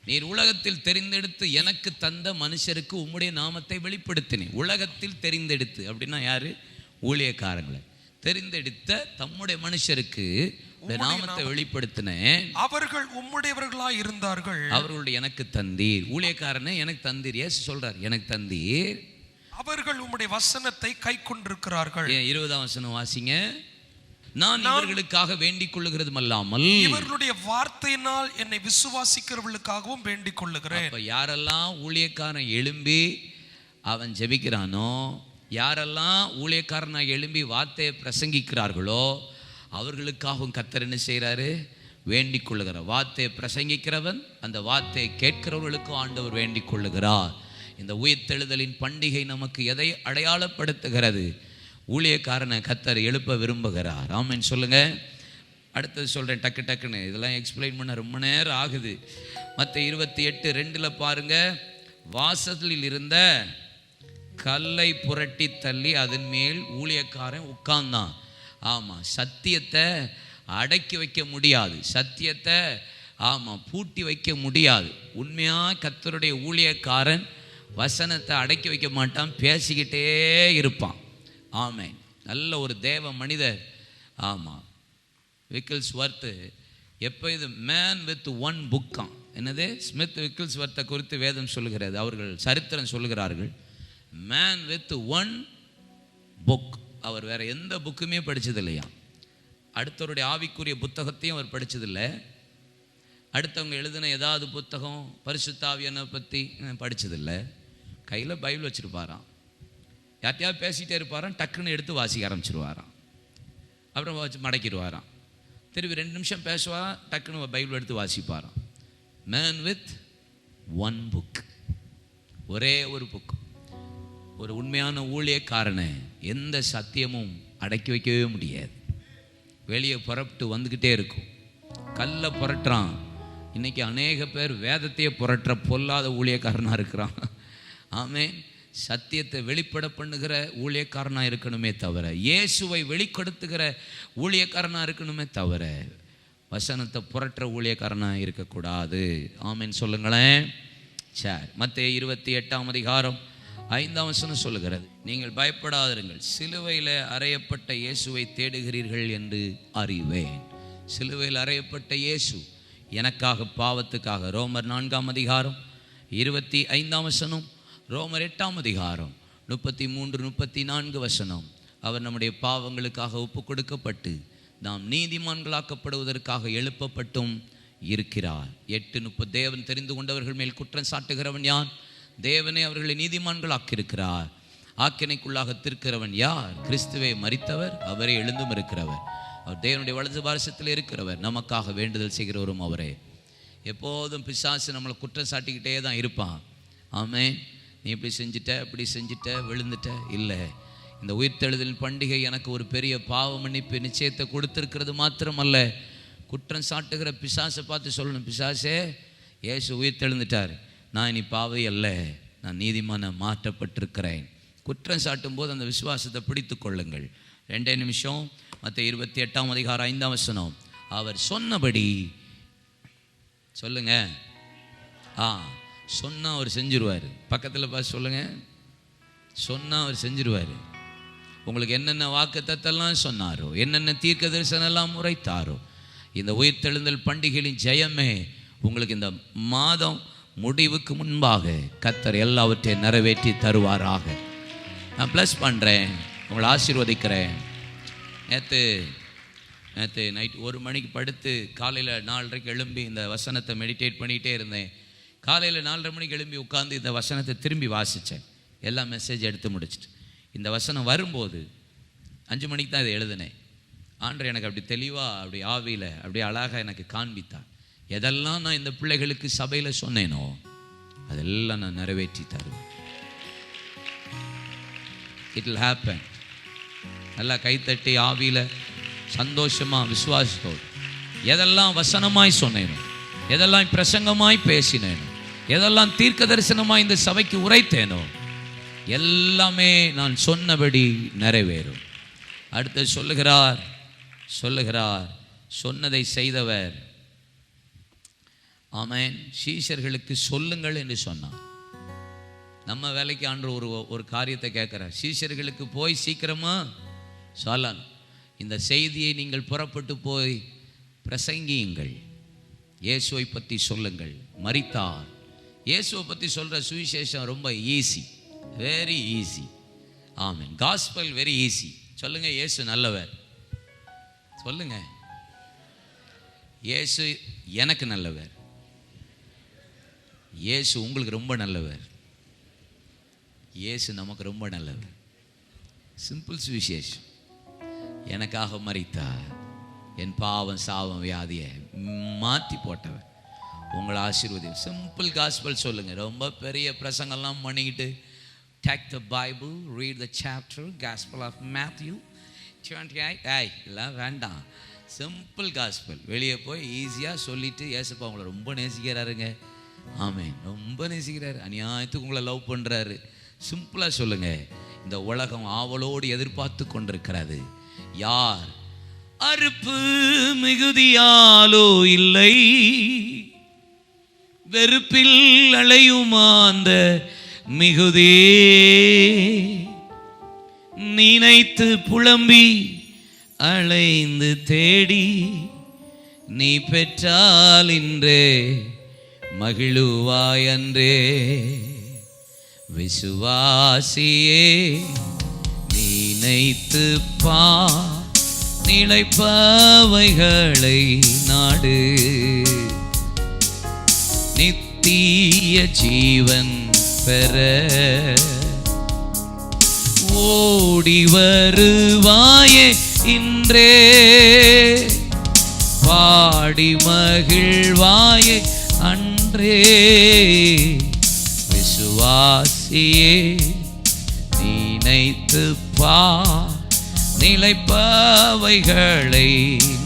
நீர் உலகத்தில் தெரிந்தெடுத்து எனக்கு தந்த மனுஷருக்கு உம்முடைய நாமத்தை வெளிப்படுத்தினேன். உலகத்தில் தெரிந்தெடுத்து அப்படின்னா யாரு? ஊழியக்காரங்களை தெரிந்தெடுத்த தம்முடைய மனுஷருக்கு நாமத்தை வெளிப்படுத்தினேன். அவர்கள் உம்முடையவர்களாய் இருந்தார்கள். அவர்களுடைய எனக்கு தந்தீர். ஊழியக்காரனை எனக்கு தந்தீர். இயேசு சொல்றார், எனக்கு தந்தீர். அவர்கள் உம்முடைய வசனத்தை கை கொண்டிருக்கிறார்கள். 20 வாசிங்க. நான் இவர்களுக்காக வேண்டிக் கொள்ளுகிறதும் அல்லாமல் இவர்களுடைய வார்த்தையினால் என்னை விசுவாசிக்கிறவர்களுக்காகவும் வேண்டிக் கொள்ளுகிறேன். அப்ப யாரெல்லாம் ஊழியக்காரன் எழும்பி அவன் ஜெபிக்கிறானோ, யாரெல்லாம் ஊழியக்காரனாக எழும்பி வார்த்தையை பிரசங்கிக்கிறார்களோ அவர்களுக்காகவும் கர்த்தர் என்ன செய்கிறாரு? வேண்டிக் கொள்ளுகிறார். வார்த்தையை பிரசங்கிக்கிறவன் அந்த வார்த்தையை கேட்கிறவர்களுக்கும் ஆண்டவர் வேண்டிக் கொள்ளுகிறார். இந்த உயிர்த்தெழுதலின் பண்டிகை நமக்கு எதை அடையாளப்படுத்துகிறது? ஊழியக்காரனை கர்த்தர் எழுப்ப விரும்புகிறார். ஆமென் சொல்லுங்க. அடுத்தது சொல்கிறேன் டக்குன்னு, இதெல்லாம் எக்ஸ்பிளைன் பண்ண ரொம்ப நேரம் ஆகுது. மத்தேயு 28:2 பாருங்க. வாசலில் இருந்த கல்லை புரட்டி தள்ளி அதன் மேல் ஊழியக்காரன் உட்கார்ந்தான். ஆமாம், சத்தியத்தை அடக்கி வைக்க முடியாது, சத்தியத்தை பூட்டி வைக்க முடியாது. உண்மையாக கர்த்தருடைய ஊழியக்காரன் வசனத்தை அடக்கி வைக்க மாட்டான், பேசிக்கிட்டே இருப்பான். ஆமென். நல்ல ஒரு தேவ மனிதர். ஆமாம், விக்கில்ஸ்வர்த் எப்போ இது மேன் வித் ஒன் புக்காம். என்னது? ஸ்மித் விக்கில்ஸ்வர்த்தை குறித்து வேதம் சொல்லுகிறது, அவர்கள் சரித்திரம் சொல்லுகிறார்கள். Man with one book. அவர் வேற எந்த புக்குமே படித்தது இல்லையா. அடுத்தவருடைய ஆவிக்குரிய புத்தகத்தையும் அவர் படித்ததில்லை. அடுத்தவங்க எழுதின ஏதாவது புத்தகம் பரிசுத்த ஆவியானவரை பற்றி படித்ததில்லை. கையில் பைபிள் வச்சுருப்பாராம், யார்ட்டையாவது பேசிகிட்டே இருப்பாராம், டக்குன்னு எடுத்து வாசிக்க ஆரம்பிச்சிருவாராம், அப்புறம் வச்சு மடக்கிடுவாராம், திருப்பி 2 நிமிஷம் பேசுவா, டக்குன்னு பைபிள் எடுத்து வாசிப்பாராம். மேன் வித் ஒன் புக், ஒரே ஒரு புக். ஒரு உண்மையான ஊழியக்காரனை எந்த சத்தியமும் அடக்கி வைக்கவே முடியாது. வெளியே புறப்பட்டு வந்துக்கிட்டே இருக்கும். கல்லை புரட்டுறான். இன்னைக்கு அநேக பேர் வேதத்தையே புரட்டுற பொல்லாத ஊழியக்காரனாக இருக்கிறான். ஆமென். சத்தியத்தை வெளிப்பட பண்ணுகிற ஊழியக்காரனாக இருக்கணுமே தவிர, இயேசுவை வெளிப்படுத்துகிற ஊழியக்காரனாக இருக்கணுமே தவிர, வசனத்தை புரட்டுற ஊழியக்காரனாக இருக்கக்கூடாது. ஆமென் சொல்லுங்களேன். சரி, மத்தேயு 28:5 சொல்லுகிறது, நீங்கள் பயப்படாதிருங்கள், சிலுவையில் அறையப்பட்ட இயேசுவை தேடுகிறீர்கள் என்று அறிவேன். சிலுவையில் அறையப்பட்ட இயேசு எனக்காக பாவத்துக்காக. ரோமர் 4:25, ரோமர் 8:33-34 அவர் நம்முடைய பாவங்களுக்காக ஒப்பு கொடுக்கப்பட்டு நாம் நீதிமான்களாக்கப்படுவதற்காக எழுப்பப்பட்டும் இருக்கிறார். 8:30 தேவன் தெரிந்து கொண்டவர்கள் மேல் குற்றம் சாட்டுகிறவன் யார்? தேவனே அவர்களை நீதிமான்களாக்கியிருக்கிறார். ஆக்கினைக்குள்ளாக தீர்க்கிறவன் யார்? கிறிஸ்துவே மரித்தவர், அவரே எழுந்தும் இருக்கிறவர், அவர் தேவனுடைய வலது பாரசத்தில் இருக்கிறவர், நமக்காக வேண்டுதல் செய்கிறவரும் அவரே. எப்போதும் பிசாசு நம்மளை குற்றம் சாட்டிக்கிட்டே தான் இருப்பான். ஆமென். நீ இப்படி செஞ்சிட்ட, இப்படி செஞ்சிட்ட, விழுந்துட்ட. இல்லை, இந்த உயிர்த்தெழுதல் பண்டிகை எனக்கு ஒரு பெரிய பாவ மன்னிப்பு நிச்சயத்தை கொடுத்துருக்கிறது மாத்திரமல்ல, குற்றம் சாட்டுகிற பிசாசை பார்த்து சொல்லணும், பிசாசே, இயேசு உயிர்த்தெழுந்துட்டார், நான் இனி பாவி அல்ல, நான் நீதிமான மாற்றப்பட்டிருக்கிறேன். குற்றம் சாட்டும் போது அந்த விசுவாசத்தை பிடித்து கொள்ளுங்கள். 2 நிமிஷம். மத்தேயு 28:5 அவர் சொன்னபடி சொல்லுங்க. சொன்னா அவர் செஞ்சிருவார். பக்கத்தில் பார்த்து சொல்லுங்க, சொன்னா அவர் செஞ்சிருவார். உங்களுக்கு என்னென்ன வாக்குத்தத்தெல்லாம் சொன்னாரோ, என்னென்ன தீர்க்க தரிசனம் எல்லாம் உரைத்தாரோ, இந்த உயிர்த்தெழுந்தல் பண்டிகையின் ஜெயமே உங்களுக்கு இந்த மாதம் முடிவுக்கு முன்பாக கர்த்தர் எல்லாவற்றையும் நிறைவேற்றி தருவாராக. நான் ப்ளஸ் பண்ணுறேன், உங்களை ஆசீர்வதிக்கிறேன். நேற்று நைட் 1 மணிக்கு படுத்து காலையில் 4:30 எழும்பி இந்த வசனத்தை மெடிடேட் பண்ணிகிட்டே இருந்தேன். காலையில் 4:30 மணிக்கு எழும்பி உட்காந்து இந்த வசனத்தை திரும்பி வாசித்தேன். எல்லா மெசேஜ் எடுத்து முடிச்சிட்டு இந்த வசனம் வரும்போது 5 மணிக்கு தான் இதை எழுதினேன். ஆண்டவர் எனக்கு அப்படி தெளிவாக, அப்படி ஆவியில், அப்படியே அழகாக எனக்கு காண்பித்தார். எதெல்லாம் நான் இந்த பிள்ளைகளுக்கு சபையில் சொன்னேனோ அதெல்லாம் நான் நிறைவேற்றி தருவேன். It will happen. நல்லா கைத்தட்டி ஆவியில் சந்தோஷமாக விசுவாசத்தோடு எதெல்லாம் வசனமாய் சொன்னேனோ, எதெல்லாம் பிரசங்கமாய் பேசினேனோ, எதெல்லாம் தீர்க்க தரிசனமாய் இந்த சபைக்கு உரைத்தேனோ எல்லாமே நான் சொன்னபடி நிறைவேறும். அடுத்து சொல்லுகிறார், சொன்னதை செய்தவர். ஆமென். சீஷர்களுக்கு சொல்லுங்கள் என்று சொன்னார். நம்ம வேலைக்கு ஆண்டவர் ஒரு காரியத்தை கேட்கிறார். சீஷர்களுக்கு போய் சீக்கிரமா சொல்லணும், இந்த செய்தியை நீங்கள் புறப்பட்டு போய் பிரசங்கியுங்கள், இயேசுவை பற்றி சொல்லுங்கள். மரித்தார். இயேசுவை பற்றி சொல்கிற சுவிசேஷம் ரொம்ப easy, very easy. Amen. Gospel very easy. சொல்லுங்க, இயேசு நல்லவர். சொல்லுங்க, இயேசு எனக்கு நல்லவர். இயேசு உங்களுக்கு ரொம்ப நல்லவர். இயேசு நமக்கு ரொம்ப நல்லவர். சிம்பிள் சுவிசேஷம். எனக்காக மரித்தார், என் பாவம் சாவம் வியாதியை மாற்றி போட்டவர், உங்களை ஆசீர்வதி. சிம்பிள் காஸ்பல் சொல்லுங்க. ரொம்ப பெரிய பிரசங்கெல்லாம் பண்ணிக்கிட்டு take the Bible, read the chapter, Gospel of Matthew 28 எல்லாம் வேண்டாம். Simple gospel. வெளியே போய் ஈஸியாக சொல்லிட்டு, ஏசப்பா உங்களை ரொம்ப நேசிக்கிறாருங்க. ஆமென். ரொம்ப நேசிக்கிறாரு, அநியாயத்துக்கு உங்களை லவ் பண்ணுறாரு. சிம்பிளாக சொல்லுங்க. இந்த உலகம் ஆவலோடு எதிர்பார்த்து கொண்டிருக்கிறது. யார் அறுப்பு மிகுதியாலோ இல்லை, வெறுப்பில் அலையுமா அந்த மிகுதே, நினைத்து புலம்பி அலைந்து தேடி நீ பெற்றால் இன்றே மகிழுவாயன்றே. விசுவாசியே நினைத்து பார், நிலைப்பவைகளை நாடு, நித்திய ஜீவன் பெற ஓடி வருவாயே இன்றே, பாடி மகிழ்வாயே அன்றே. விசுவாசியே நிலைப்பவைகளை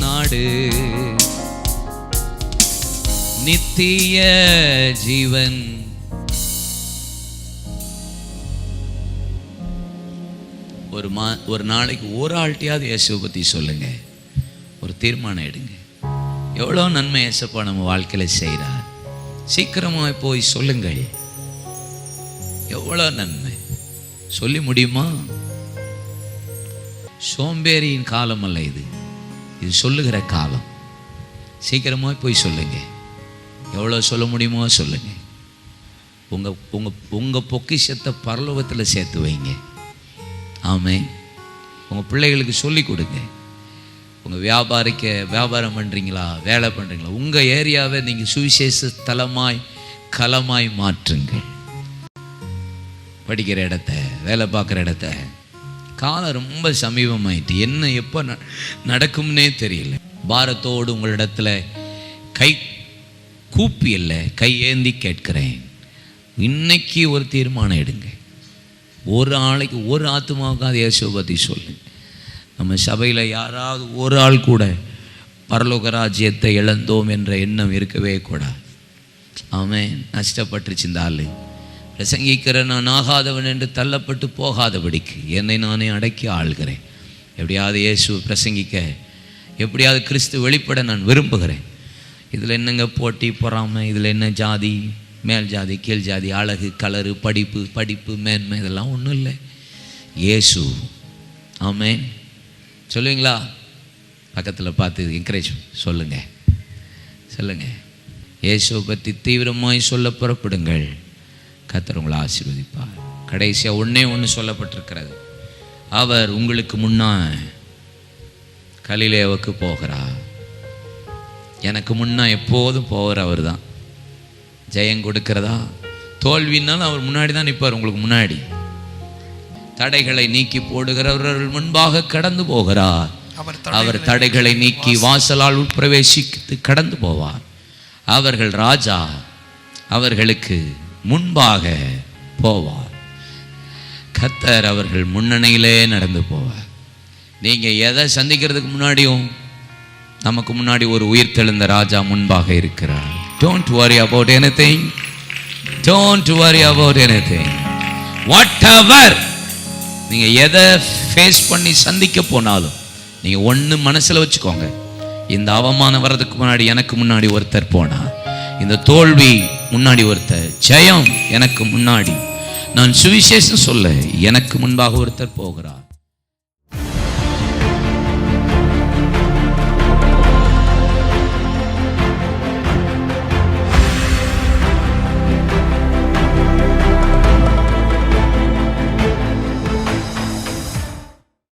நாடு, நித்திய ஜீவன். ஒரு நாளைக்கு ஒரு ஆள்கிட்டையாவது இயேசுவை பற்றி சொல்லுங்க. ஒரு தீர்மானம் எடுங்க. எவ்வளோ நன்மை இயேசப்பா நம்ம வாழ்க்கையில் செய்கிறார். சீக்கிரமாக போய் சொல்லுங்கள். எவ்வளோ நன்மை சொல்லி முடியுமா? சோம்பேறியின் காலம் அல்ல இது, இது சொல்லுகிற காலம். சீக்கிரமாக போய் சொல்லுங்க. எவ்வளோ சொல்ல முடியுமோ சொல்லுங்க. உங்கள் பொக்கிஷத்தை பரலோகத்தில் சேர்த்து வைங்க. ஆமென். உங்கள் பிள்ளைகளுக்கு சொல்லி கொடுங்க. உங்கள் வியாபாரம் பண்ணுறீங்களா, வேலை பண்ணுறீங்களா, உங்கள் ஏரியாவை நீங்கள் சுவிசேஷ தலமாய் களமாய் மாற்றுங்கள். படிக்கிற இடத்த, வேலை பார்க்குற இடத்த. காலம் ரொம்ப சமீபமாயிட்டு, என்ன எப்போ நடக்கும்னே தெரியல. பாரத்தோடு உங்களிடத்துல கை கூப்பி இல்லை, கை ஏந்தி கேட்கிறேன். இன்னைக்கு ஒரு தீர்மானம் எடுங்க. ஒரு ஆளைக்கு, ஒரு ஆத்மாவுக்காவது இயேசுவை பற்றி சொல்லுங்க. நம்ம சபையில் யாராவது ஒரு ஆள் கூட பரலோக ராஜ்யத்தை இழந்தோம் என்ற எண்ணம் இருக்கவே கூடாது. ஆமென். நஷ்டப்பட்டுருச்சு இந்த ஆள். பிரசங்கிக்கிற நான் ஆகாதவன் என்று தள்ளப்பட்டு போகாதபடிக்கு என்னை நானே அடக்கி ஆள்கிறேன். எப்படியாவது இயேசு பிரசங்கிக்க, எப்படியாவது கிறிஸ்து வெளிப்பட நான் விரும்புகிறேன். இதில் என்னங்க போட்டி, பொறாமை, இதில் என்ன ஜாதி, மேல் ஜாதி, கீழ் ஜாதி, அழகு, கலரு, படிப்பு, மேன்மை, இதெல்லாம் ஒன்றும் இல்லை. இயேசு. ஆமென். சொல்லுவீங்களா? பக்கத்தில் பார்த்து என்கரேஜ் சொல்லுங்க. இயேசுவை பற்றி தீவிரமாய் சொல்ல புறப்படுங்கள். கர்த்தர் உங்களை ஆசீர்வதிப்பார். கடைசியாக ஒன்று சொல்லப்பட்டிருக்கிறது. அவர் உங்களுக்கு முன்னா கலிலேயாவுக்கு போகிறார். எனக்கு முன்னா எப்போதும் போகிற அவர் தான். ஜெயம் கொடுக்கிறதா தோல்வினாலும் அவர் முன்னாடி தான் நிற்பார். உங்களுக்கு முன்னாடி தடைகளை நீக்கி போடுகிறவர்கள் முன்பாக கடந்து போகிறார். அவர் தடைகளை நீக்கி வாசலால் உட்பிரவேசித்து கடந்து போவார். அவர்கள் ராஜா, அவர்களுக்கு முன்பாக போவார். கர்த்தர் அவர்கள் முன்னணியிலே நடந்து போவார். நீங்கள் எதை சந்திக்கிறதுக்கு முன்னாடியும் நமக்கு முன்னாடி ஒரு உயிர்த்தெழுந்த ராஜா முன்பாக இருக்கிறார். Don't worry about anything. Don't worry about anything. Whatever நீங்க எதை ஃபேஸ் பண்ணி சந்திக்க போனாலும் நீங்க ஒன்று மனசுல வச்சுக்கோங்க. இந்த அவமானம் வர்றதுக்கு முன்னாடி எனக்கு முன்னாடி ஒருத்தர் போனார். இந்த தோல்வி முன்னாடி ஒருத்தர், ஜெயம் எனக்கு முன்னாடி, நான் சுவிசேஷம் சொல்ல எனக்கு முன்பாக ஒருத்தர் போகிறார்.